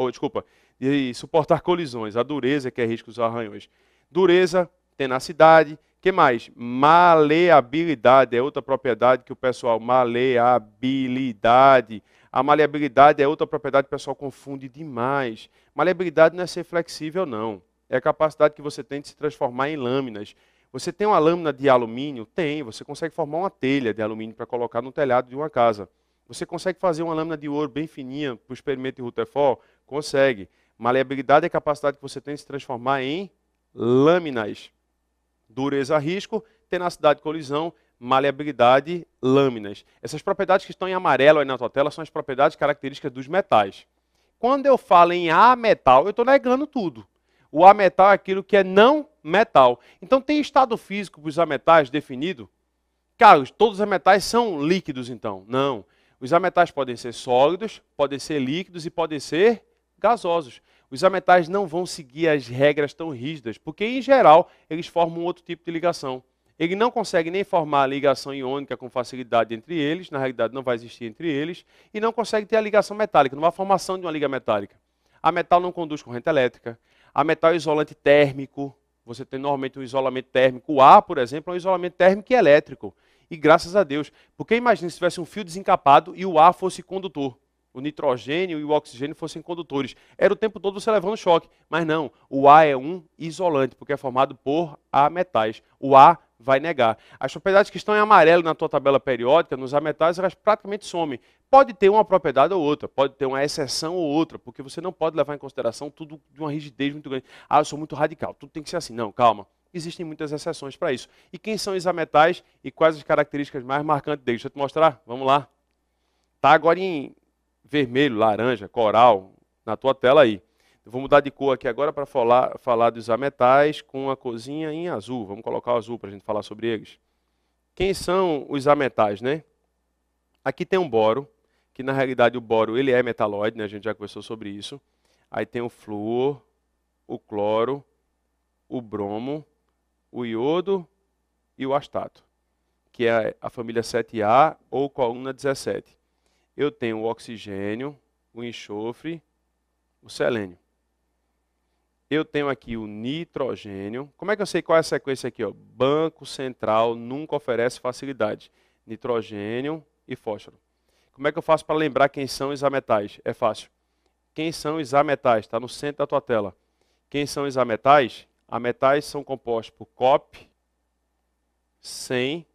S1: De suportar colisões. A dureza que é riscos ou arranhões. Dureza, tenacidade. Que mais? Maleabilidade é outra propriedade que o pessoal... Maleabilidade. A maleabilidade é outra propriedade que o pessoal confunde demais. Maleabilidade não é ser flexível, não. É a capacidade que você tem de se transformar em lâminas. Você tem uma lâmina de alumínio? Tem. Você consegue formar uma telha de alumínio para colocar no telhado de uma casa. Você consegue fazer uma lâmina de ouro bem fininha para o experimento de Rutherford? Consegue. Maleabilidade é a capacidade que você tem de se transformar em lâminas. Dureza, risco, tenacidade, colisão, maleabilidade, lâminas. Essas propriedades que estão em amarelo aí na tua tela são as propriedades características dos metais. Quando eu falo em ametal, eu estou negando tudo. O ametal é aquilo que é não metal. Então tem estado físico para os ametais definido? Carlos, todos os metais são líquidos então? Não. Os ametais podem ser sólidos, podem ser líquidos e podem ser gasosos. Os ametais não vão seguir as regras tão rígidas, porque em geral eles formam outro tipo de ligação. Ele não consegue nem formar a ligação iônica com facilidade entre eles, na realidade não vai existir entre eles, e não consegue ter a ligação metálica, não há formação de uma liga metálica. A metal não conduz corrente elétrica. A metal é isolante térmico, você tem normalmente um isolamento térmico. O ar, por exemplo, é um isolamento térmico e elétrico. E graças a Deus, porque imagine se tivesse um fio desencapado e o ar fosse condutor. O nitrogênio e o oxigênio fossem condutores. Era o tempo todo você levando choque. Mas não, o ar é um isolante, porque é formado por ametais. O ar vai negar. As propriedades que estão em amarelo na tua tabela periódica, nos ametais, elas praticamente somem. Pode ter uma propriedade ou outra, pode ter uma exceção ou outra, porque você não pode levar em consideração tudo de uma rigidez muito grande. Eu sou muito radical, tudo tem que ser assim. Não, calma. Existem muitas exceções para isso. E quem são os ametais e quais as características mais marcantes deles? Deixa eu te mostrar. Vamos lá. Está agora em vermelho, laranja, coral, na tua tela aí. Eu vou mudar de cor aqui agora para falar dos ametais com a corzinha em azul. Vamos colocar o azul para a gente falar sobre eles. Quem são os ametais, né? Aqui tem um boro, que na realidade o boro ele é metalóide, né? A gente já conversou sobre isso. Aí tem o flúor, o cloro, o bromo, o iodo e o astato, que é a família 7A ou coluna 17. Eu tenho o oxigênio, o enxofre, o selênio. Eu tenho aqui o nitrogênio. Como é que eu sei qual é a sequência aqui? Ó? Banco central nunca oferece facilidade. Nitrogênio e fósforo. Como é que eu faço para lembrar quem são os ametais? É fácil. Quem são os ametais? Está no centro da tua tela. Quem são os ametais? Ametais são compostos por COP, 100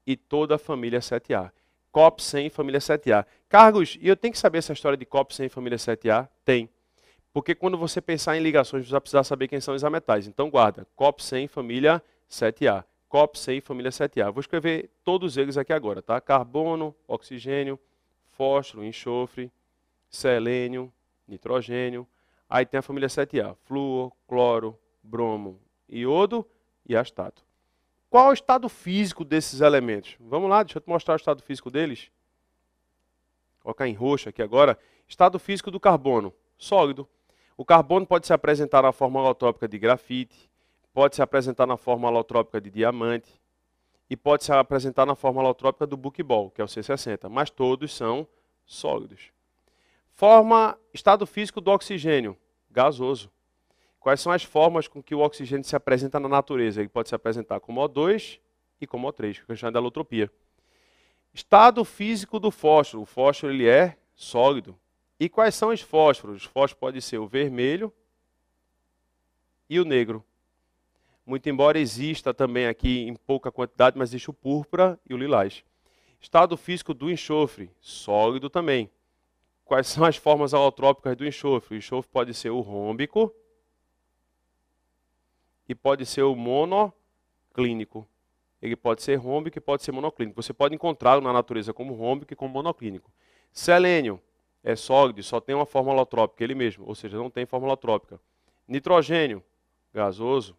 S1: e toda a família 7A. COP, 100, família 7A. Carlos, e eu tenho que saber essa história de COP, 100 e família 7A? Tem. Porque quando você pensar em ligações, você vai precisar saber quem são os ametais. Então guarda, COP 100, família 7A. COP 100, família 7A. Vou escrever todos eles aqui agora, tá? Carbono, oxigênio, fósforo, enxofre, selênio, nitrogênio. Aí tem a família 7A, flúor, cloro, bromo, iodo e astato. Qual é o estado físico desses elementos? Vamos lá, deixa eu te mostrar o estado físico deles. Vou colocar em roxo aqui agora. Estado físico do carbono, sólido. O carbono pode se apresentar na forma alotrópica de grafite, pode se apresentar na forma alotrópica de diamante e pode se apresentar na forma alotrópica do buquebol, que é o C60, mas todos são sólidos. Estado físico do oxigênio, gasoso. Quais são as formas com que o oxigênio se apresenta na natureza? Ele pode se apresentar como O2 e como O3, que é chamado de alotropia. Estado físico do fósforo. O fósforo ele é sólido. E quais são os fósforos? Os fósforos podem ser o vermelho e o negro. Muito embora exista também aqui em pouca quantidade, mas existe o púrpura e o lilás. Estado físico do enxofre, sólido também. Quais são as formas alotrópicas do enxofre? O enxofre pode ser o rômbico e pode ser o monoclínico. Ele pode ser rômbico e pode ser monoclínico. Você pode encontrá-lo na natureza como rômbico e como monoclínico. Selênio é sólido, só tem uma forma alotrópica, ele mesmo, ou seja, não tem forma alotrópica. Nitrogênio, gasoso.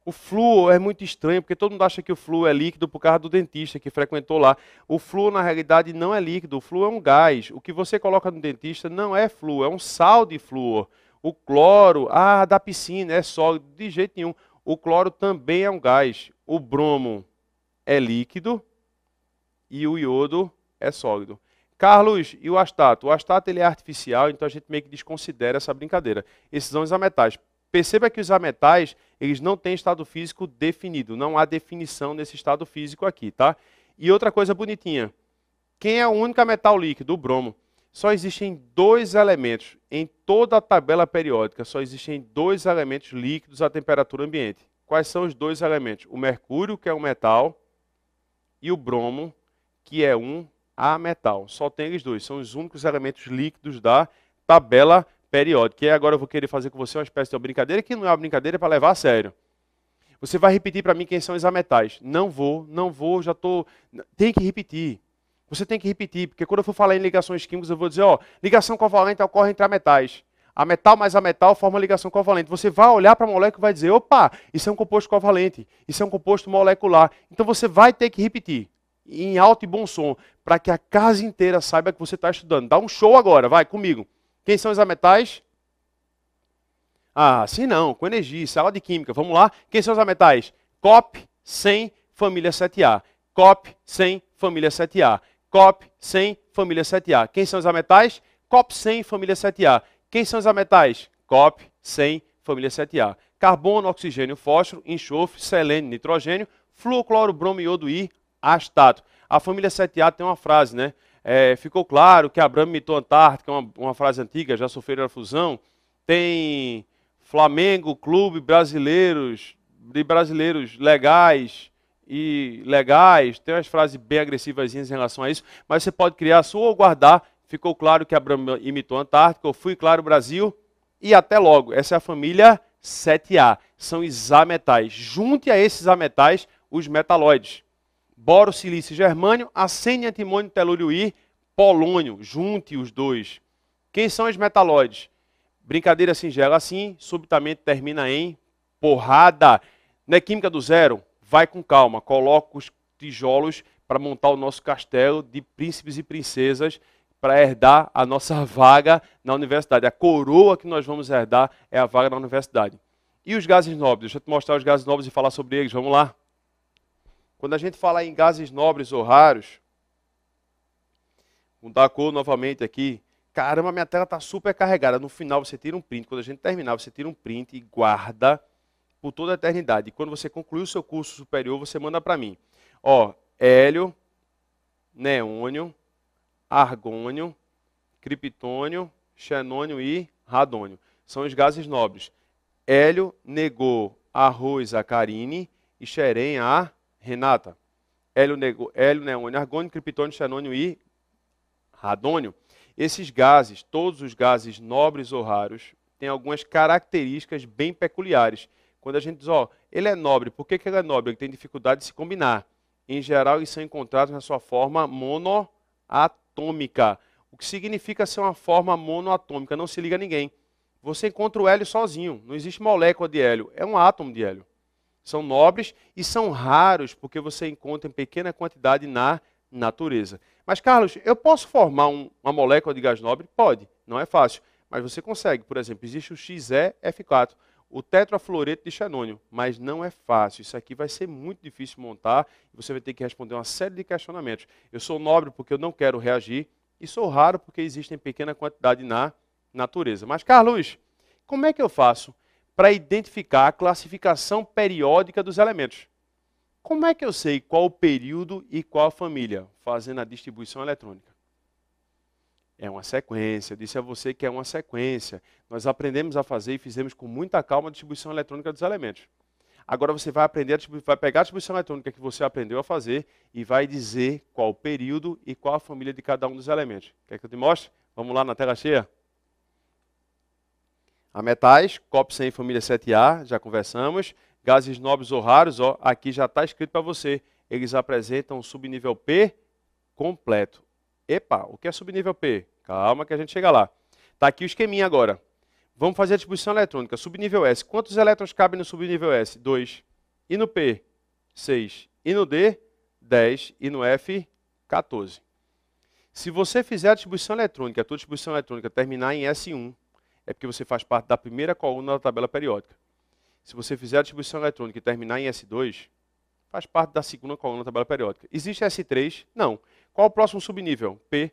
S1: O flúor é muito estranho, porque todo mundo acha que o flúor é líquido por causa do dentista que frequentou lá. O flúor, na realidade, não é líquido, o flúor é um gás. O que você coloca no dentista não é flúor, é um sal de flúor. O cloro, da piscina, é sólido, de jeito nenhum. O cloro também é um gás. O bromo é líquido e o iodo é sólido. Carlos, e o astato? O astato ele é artificial, então a gente meio que desconsidera essa brincadeira. Esses são os ametais. Perceba que os ametais, eles não têm estado físico definido. Não há definição nesse estado físico aqui, tá? E outra coisa bonitinha. Quem é o único metal líquido? O bromo. Só existem dois elementos. Em toda a tabela periódica, só existem dois elementos líquidos à temperatura ambiente. Quais são os dois elementos? O mercúrio, que é um metal, e o bromo, que é um ametal. Só tem eles dois. São os únicos elementos líquidos da tabela periódica. E agora eu vou querer fazer com você uma espécie de brincadeira, que não é uma brincadeira, é para levar a sério. Você vai repetir para mim quem são os ametais. Não vou, já estou... Tem que repetir. Você tem que repetir, porque quando eu for falar em ligações químicas, eu vou dizer, ligação covalente ocorre entre ametais. Ametal mais ametal forma ligação covalente. Você vai olhar para a molécula e vai dizer, opa, isso é um composto covalente, isso é um composto molecular. Então você vai ter que repetir, em alto e bom som, para que a casa inteira saiba que você está estudando. Dá um show agora, vai comigo. Quem são os ametais? Assim não, com energia, sala de química. Vamos lá. Quem são os ametais? COP, 100, família 7A. COP, 100, família 7A. COP, 100, família 7A. Quem são os ametais? COP, 100, família 7A. Quem são os ametais? COP, 100, família 7A. Carbono, oxigênio, fósforo, enxofre, selênio, nitrogênio, flúor, cloro, bromo, iodo e astato. A família 7A tem uma frase, né? Ficou claro que Abramo imitou a Antártica, uma frase antiga, já sofreram a fusão. Tem Flamengo, clube de brasileiros legais e legais. Tem umas frases bem agressivas em relação a isso, mas você pode criar a sua ou guardar. Ficou claro que Abramo imitou a Antártica, ou fui claro Brasil, e até logo. Essa é a família 7A. São os ametais. Junte a esses ametais os metalóides. Boro, silício e germânio, arsênio, antimônio, telúrio e polônio. Junte os dois. Quem são os metalóides? Brincadeira singela assim, subitamente termina em porrada. Não é química do zero? Vai com calma. Coloca os tijolos para montar o nosso castelo de príncipes e princesas para herdar a nossa vaga na universidade. A coroa que nós vamos herdar é a vaga na universidade. E os gases nobres? Deixa eu te mostrar os gases nobres e falar sobre eles. Vamos lá. Quando a gente fala em gases nobres ou raros, vou dar a cor novamente aqui. Caramba, minha tela está super carregada. No final você tira um print. Quando a gente terminar, você tira um print e guarda por toda a eternidade. E quando você concluir o seu curso superior, você manda para mim. Ó, hélio, neônio, argônio, criptônio, xenônio e radônio. São os gases nobres. Hélio negou arroz a Karine e xerém a Renata. Hélio, neônio, argônio, criptônio, xenônio e radônio. Esses gases, todos os gases nobres ou raros, têm algumas características bem peculiares. Quando a gente diz, ó, ele é nobre, por que ele é nobre? Ele tem dificuldade de se combinar. Em geral, eles são encontrados na sua forma monoatômica. O que significa ser uma forma monoatômica? Não se liga a ninguém. Você encontra o hélio sozinho, não existe molécula de hélio, é um átomo de hélio. São nobres e são raros porque você encontra em pequena quantidade na natureza. Mas, Carlos, eu posso formar uma molécula de gás nobre? Pode, não é fácil, mas você consegue. Por exemplo, existe o XeF4, o tetrafluoreto de xenônio, mas não é fácil. Isso aqui vai ser muito difícil montar e você vai ter que responder uma série de questionamentos. Eu sou nobre porque eu não quero reagir e sou raro porque existe em pequena quantidade na natureza. Mas, Carlos, como é que eu faço para identificar a classificação periódica dos elementos? Como é que eu sei qual o período e qual a família? Fazendo a distribuição eletrônica. É uma sequência. Eu disse a você que é uma sequência. Nós aprendemos a fazer e fizemos com muita calma a distribuição eletrônica dos elementos. Agora você vai aprender, vai pegar a distribuição eletrônica que você aprendeu a fazer e vai dizer qual o período e qual a família de cada um dos elementos. Quer que eu te mostre? Vamos lá na tela cheia? A metais, COP100 família 7A, já conversamos. Gases nobres ou raros, ó, aqui já está escrito para você. Eles apresentam subnível P completo. Epa, o que é subnível P? Calma que a gente chega lá. Está aqui o esqueminha agora. Vamos fazer a distribuição eletrônica. Subnível S. Quantos elétrons cabem no subnível S? 2. E no P? 6. E no D? 10. E no F? 14. Se você fizer a distribuição eletrônica, a tua distribuição eletrônica terminar em S1, é porque você faz parte da primeira coluna da tabela periódica. Se você fizer a distribuição eletrônica e terminar em S2, faz parte da segunda coluna da tabela periódica. Existe S3? Não. Qual o próximo subnível? P.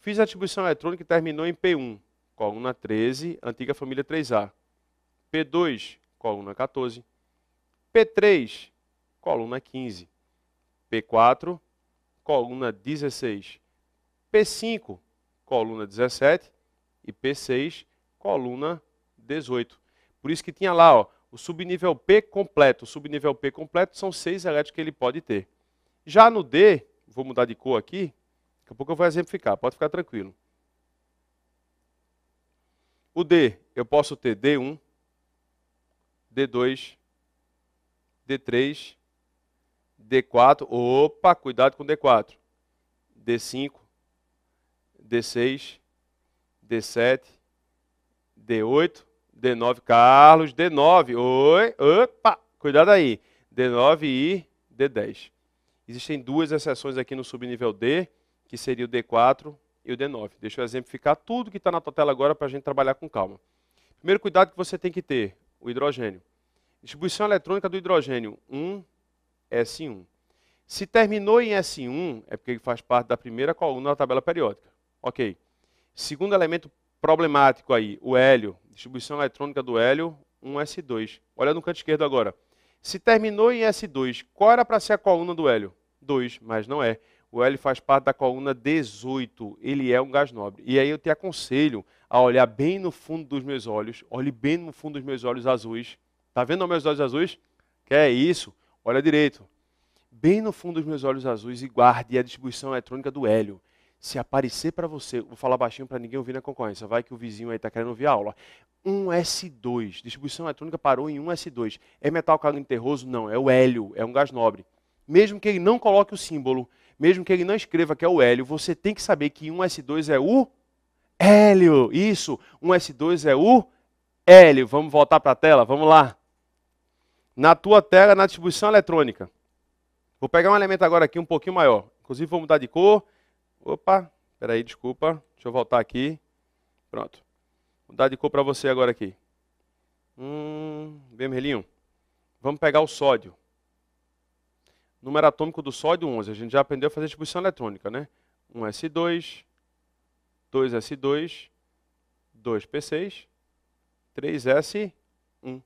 S1: Fiz a distribuição eletrônica e terminou em P1, coluna 13, antiga família 3A. P2, coluna 14. P3, coluna 15. P4, coluna 16. P5, coluna 17. E P6, coluna 18. Por isso que tinha lá, ó, o subnível P completo. O subnível P completo são 6 elétrons que ele pode ter. Já no D, vou mudar de cor aqui, daqui a pouco eu vou exemplificar, pode ficar tranquilo. O D, eu posso ter D1, D2, D3, D4, opa, cuidado com D4, D5, D6, D7, D8, D9, Carlos, D9, oi, opa, cuidado aí, D9 e D10. Existem duas exceções aqui no subnível D, que seria o D4 e o D9. Deixa eu exemplificar tudo que está na tua tela agora para a gente trabalhar com calma. Primeiro cuidado que você tem que ter, o hidrogênio. Distribuição eletrônica do hidrogênio, 1s1. Se terminou em S1, é porque ele faz parte da primeira coluna da tabela periódica. Ok. Segundo elemento problemático aí, o hélio. Distribuição eletrônica do hélio, 1s2. Olha no canto esquerdo agora. Se terminou em S2, qual era para ser a coluna do hélio? 2, mas não é. O hélio faz parte da coluna 18. Ele é um gás nobre. E aí eu te aconselho a olhar bem no fundo dos meus olhos. Olhe bem no fundo dos meus olhos azuis. Tá vendo os meus olhos azuis? Que é isso? Olha direito. Bem no fundo dos meus olhos azuis e guarde a distribuição eletrônica do hélio. Se aparecer para você, vou falar baixinho para ninguém ouvir na concorrência, vai que o vizinho aí está querendo ouvir a aula. 1s2, distribuição eletrônica parou em 1s2. É metal cálcico terroso? Não, é o hélio, é um gás nobre. Mesmo que ele não coloque o símbolo, mesmo que ele não escreva que é o hélio, você tem que saber que 1s2 é o hélio. Isso, 1s2 é o hélio. Vamos voltar para a tela? Vamos lá. Na tua tela, na distribuição eletrônica. Vou pegar um elemento agora aqui um pouquinho maior. Inclusive, vou mudar de cor. Opa, Espera aí, desculpa. Deixa eu voltar aqui. Pronto. Vou dar de cor para você agora aqui. Vermelhinho. Vamos pegar o sódio. Número atômico do sódio 11. A gente já aprendeu a fazer distribuição eletrônica, né? 1s2, 2s2, 2p6, 3s1.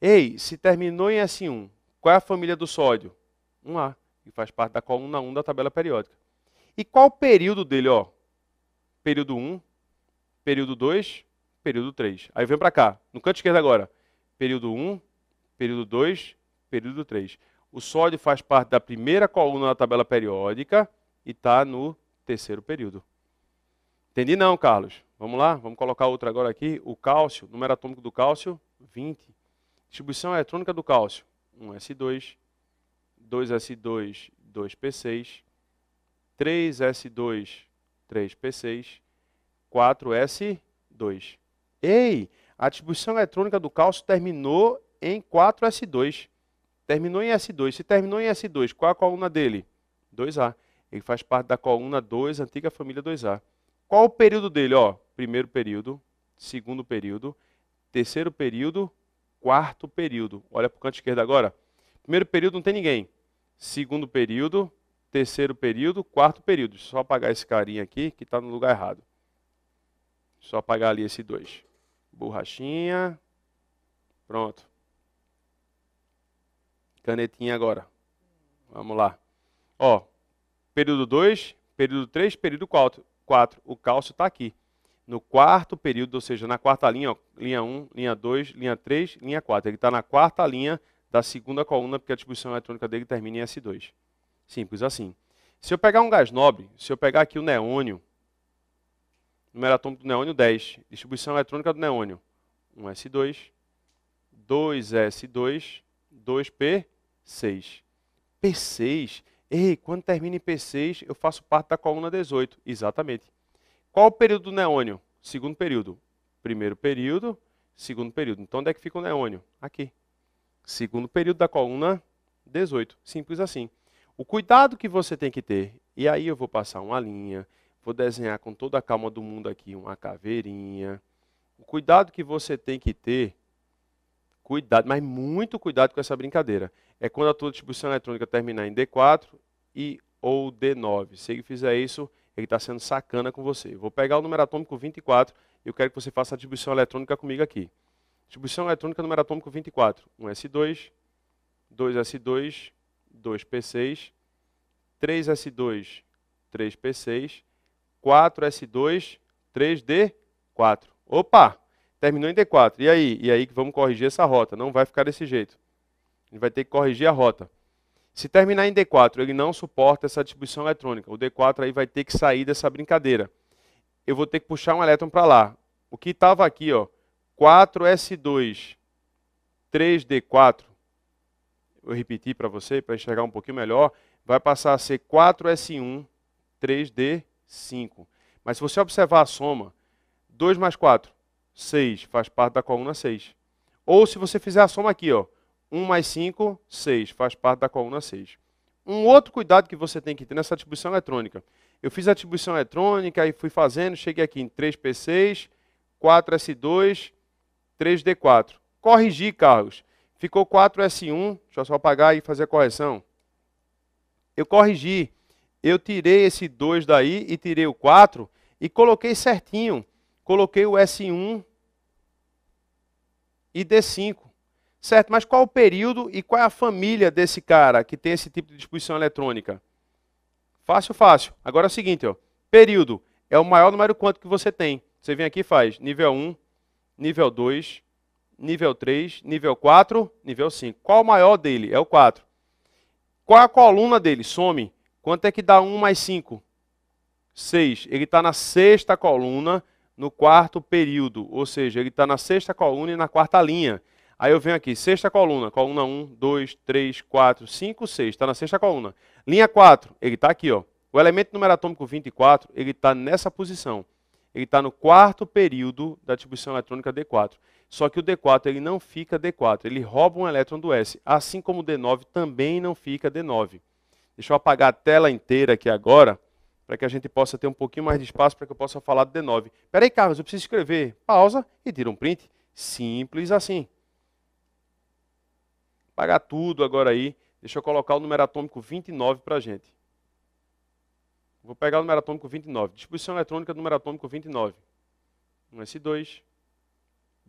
S1: Ei, se terminou em S1, qual é a família do sódio? 1A, que faz parte da coluna 1 da tabela periódica. E qual o período dele, ó? Período 1, período 2, período 3. Aí vem para cá, no canto esquerdo agora. Período 1, período 2, período 3. O sódio faz parte da primeira coluna da tabela periódica e está no terceiro período. Entendi não, Carlos? Vamos lá? Vamos colocar outra agora aqui. O cálcio, número atômico do cálcio, 20. Distribuição eletrônica do cálcio, 1s2, 2s2, 2p6, 3s2, 3p6, 4s2. Ei, a distribuição eletrônica do cálcio terminou em 4s2. Terminou em S2. Se terminou em S2, qual a coluna dele? 2A. Ele faz parte da coluna 2, antiga família 2A. Qual o período dele? Ó, primeiro período, segundo período, terceiro período, quarto período. Olha para o canto esquerdo agora. Primeiro período não tem ninguém. Segundo período, terceiro período, quarto período. Só apagar esse carinha aqui que está no lugar errado. Só apagar ali esse 2. Borrachinha. Pronto. Canetinha agora. Vamos lá. Ó, período 2, período 3, período 4. O cálcio está aqui. No quarto período, ou seja, na quarta linha, ó, linha 1, linha 2, linha 3, linha 4. Ele está na quarta linha da segunda coluna, porque a distribuição eletrônica dele termina em S2. Simples assim. Se eu pegar um gás nobre, se eu pegar aqui o neônio, número atômico do neônio 10, distribuição eletrônica do neônio, 1s2, 2s2, 2p6. P6, ei, quando termina em P6, eu faço parte da coluna 18. Exatamente. Qual o período do neônio? Segundo período. Primeiro período, segundo período. Então, onde é que fica o neônio? Aqui. Segundo período da coluna 18. Simples assim. O cuidado que você tem que ter, e aí eu vou passar uma linha, vou desenhar com toda a calma do mundo aqui uma caveirinha. O cuidado que você tem que ter, cuidado, mas muito cuidado com essa brincadeira, é quando a tua distribuição eletrônica terminar em D4 ou D9. Se ele fizer isso, ele está sendo sacana com você. Eu vou pegar o número atômico 24 e eu quero que você faça a distribuição eletrônica comigo aqui. Distribuição eletrônica número atômico 24. 1s2, 2s2, 2p6, 3s2, 3p6, 4s2, 3d4. Opa! Terminou em D4. E aí? E aí que vamos corrigir essa rota. Não vai ficar desse jeito. A gente vai ter que corrigir a rota. Se terminar em D4, ele não suporta essa distribuição eletrônica. O D4 aí vai ter que sair dessa brincadeira. Eu vou ter que puxar um elétron para lá. O que estava aqui, ó, 4s2, 3d4, eu repeti para você, para enxergar um pouquinho melhor, vai passar a ser 4s1, 3d5. Mas se você observar a soma, 2 mais 4, 6, faz parte da coluna 6. Ou se você fizer a soma aqui, ó, 1 mais 5, 6, faz parte da coluna 6. Um outro cuidado que você tem que ter nessa distribuição eletrônica. Eu fiz a distribuição eletrônica e fui fazendo, cheguei aqui em 3p6, 4s2, 3d4. Corrigi, Carlos. Ficou 4s1, deixa eu só apagar e fazer a correção. Eu corrigi. Eu tirei esse 2 daí e tirei o 4 e coloquei certinho. Coloquei o S1 e D5. Certo, mas qual o período e qual é a família desse cara que tem esse tipo de distribuição eletrônica? Fácil, fácil. Agora é o seguinte, ó, período é o maior número quântico que você tem. Você vem aqui e faz nível 1, nível 2, nível 3, nível 4, nível 5. Qual o maior dele? É o 4. Qual é a coluna dele? Some. Quanto é que dá 1 mais 5? 6. Ele está na sexta coluna, no quarto período. Ou seja, ele está na sexta coluna e na quarta linha. Aí eu venho aqui, sexta coluna, coluna 1, 2, 3, 4, 5, 6, está na sexta coluna. Linha 4, ele está aqui, ó. O elemento número atômico 24, ele está nessa posição. Ele está no quarto período da distribuição eletrônica D4. Só que o D4 ele não fica D4, ele rouba um elétron do S. Assim como o D9 também não fica D9. Deixa eu apagar a tela inteira aqui agora, para que a gente possa ter um pouquinho mais de espaço para que eu possa falar do D9. Espera aí, Carlos, eu preciso escrever. Pausa e tira um print. Simples assim. Apagar tudo agora aí. Deixa eu colocar o número atômico 29 para a gente. Vou pegar o número atômico 29. Distribuição eletrônica do número atômico 29. 1s2,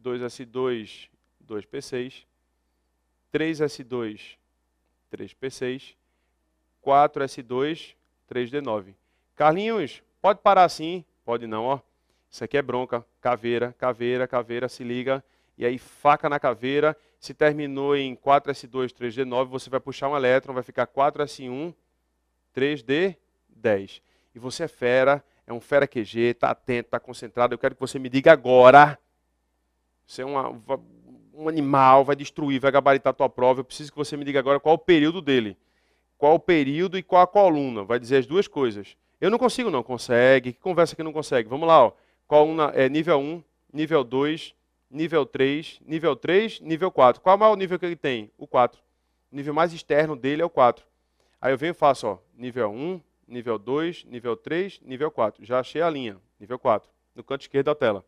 S1: 2s2, 2p6, 3s2, 3p6, 4s2, 3d9. Carlinhos, pode parar assim? Pode não, ó. Isso aqui é bronca. Caveira, caveira, caveira, se liga. E aí, faca na caveira. Se terminou em 4s2, 3d9, você vai puxar um elétron, vai ficar 4s1, 3d10. E você é fera, é um fera QG, está atento, está concentrado. Eu quero que você me diga agora. Você é um animal, vai destruir, vai gabaritar a tua prova. Eu preciso que você me diga agora qual o período dele. Qual o período e qual a coluna. Vai dizer as duas coisas. Eu não consigo, não. Consegue. Que conversa que não consegue? Vamos lá, ó. Coluna é nível 1, nível 2, nível 3, nível 3, nível 4. Qual é o maior nível que ele tem? O 4. O nível mais externo dele é o 4. Aí eu venho e faço, ó, nível 1, nível 2, nível 3, nível 4. Já achei a linha, nível 4, no canto esquerdo da tela.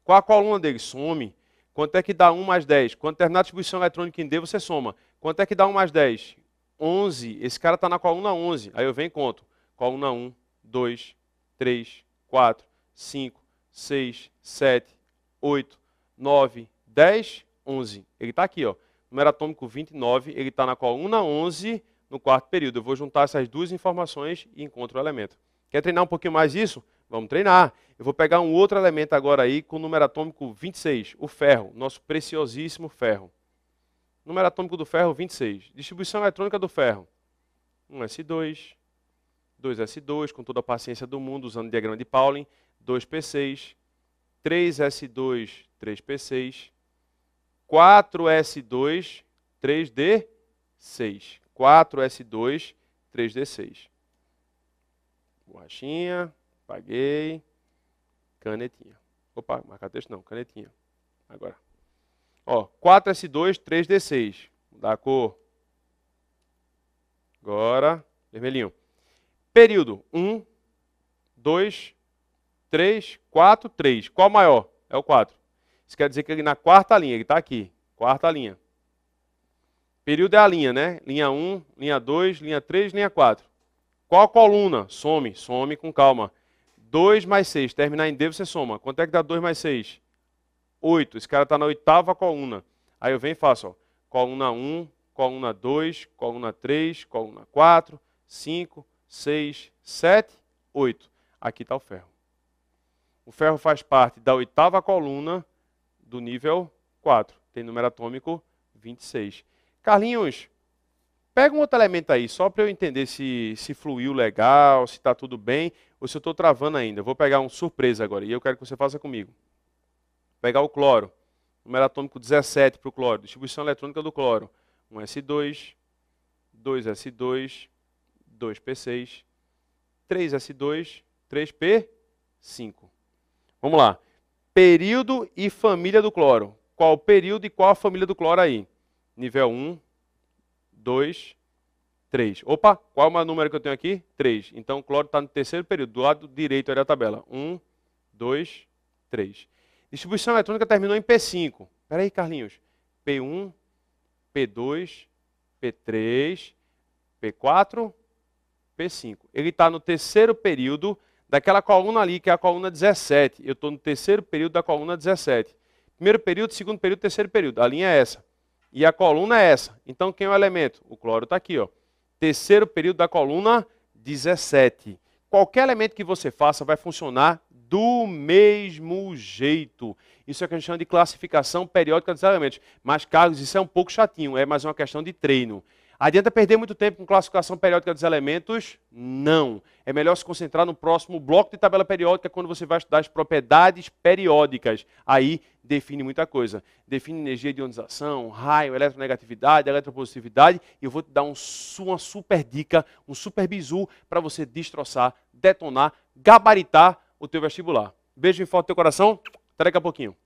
S1: Qual a coluna dele? Some. Quanto é que dá 1 mais 10? Quando terminar a distribuição eletrônica em D, você soma. Quanto é que dá 1 mais 10? 11. Esse cara está na coluna 11. Aí eu venho e conto. Coluna 1, 2, 3, 4, 5, 6, 7, 8, 9, 10, 11. Ele está aqui, ó. Número atômico 29, ele está na coluna 11, no quarto período. Eu vou juntar essas duas informações e encontro o elemento. Quer treinar um pouquinho mais isso? Vamos treinar. Eu vou pegar um outro elemento agora aí com o número atômico 26, o ferro, nosso preciosíssimo ferro. Número atômico do ferro, 26. Distribuição eletrônica do ferro. 1s2, 2s2, com toda a paciência do mundo, usando o diagrama de Pauling. 2p6, 3s2, 3p6, 4s2, 3d6. 4s2, 3d6. Borrachinha, apaguei, canetinha. Opa, marcar texto não, canetinha. Agora. Ó, 4s2, 3d6. Vou dar a cor. Agora, vermelhinho. Período 1, 2, 3, 4, 3. Qual maior? É o 4. Isso quer dizer que ele na quarta linha, ele está aqui. Quarta linha. Período é a linha, né? Linha 1, linha 2, linha 3, linha 4. Qual a coluna? Some, some com calma. 2 mais 6, terminar em D você soma. Quanto é que dá 2 mais 6? 8. Esse cara está na oitava coluna. Aí eu venho e faço, ó. Coluna 1, coluna 2, coluna 3, coluna 4, 5, 6, 7, 8. Aqui está o ferro. O ferro faz parte da oitava coluna do nível 4. Tem número atômico 26. Carlinhos, pega um outro elemento aí, só para eu entender se fluiu legal, se está tudo bem, ou se eu estou travando ainda. Eu vou pegar um surpresa agora, e eu quero que você faça comigo. Vou pegar o cloro, número atômico 17 para o cloro, distribuição eletrônica do cloro. 1s2, 2s2, 2p6, 3s2, 3p5. Vamos lá. Período e família do cloro. Qual o período e qual a família do cloro aí? Nível 1, 2, 3. Opa, qual é o número que eu tenho aqui? 3. Então o cloro está no terceiro período, do lado direito aí da tabela. 1, 2, 3. Distribuição eletrônica terminou em P5. Espera aí, Carlinhos. P1, P2, P3, P4, P5. Ele está no terceiro período daquela coluna ali, que é a coluna 17. Eu estou no terceiro período da coluna 17. Primeiro período, segundo período, terceiro período. A linha é essa. E a coluna é essa. Então, quem é o elemento? O cloro está aqui, ó. Terceiro período da coluna 17. Qualquer elemento que você faça vai funcionar do mesmo jeito. Isso é o que a gente chama de classificação periódica dos elementos. Mas, Carlos, isso é um pouco chatinho, é mais uma questão de treino. Adianta perder muito tempo com classificação periódica dos elementos? Não. É melhor se concentrar no próximo bloco de tabela periódica, quando você vai estudar as propriedades periódicas. Aí define muita coisa. Define energia de ionização, raio, eletronegatividade, eletropositividade. E eu vou te dar uma super dica, um super bizu para você destroçar, detonar, gabaritar o teu vestibular. Beijo em forte no teu coração. Até daqui a pouquinho.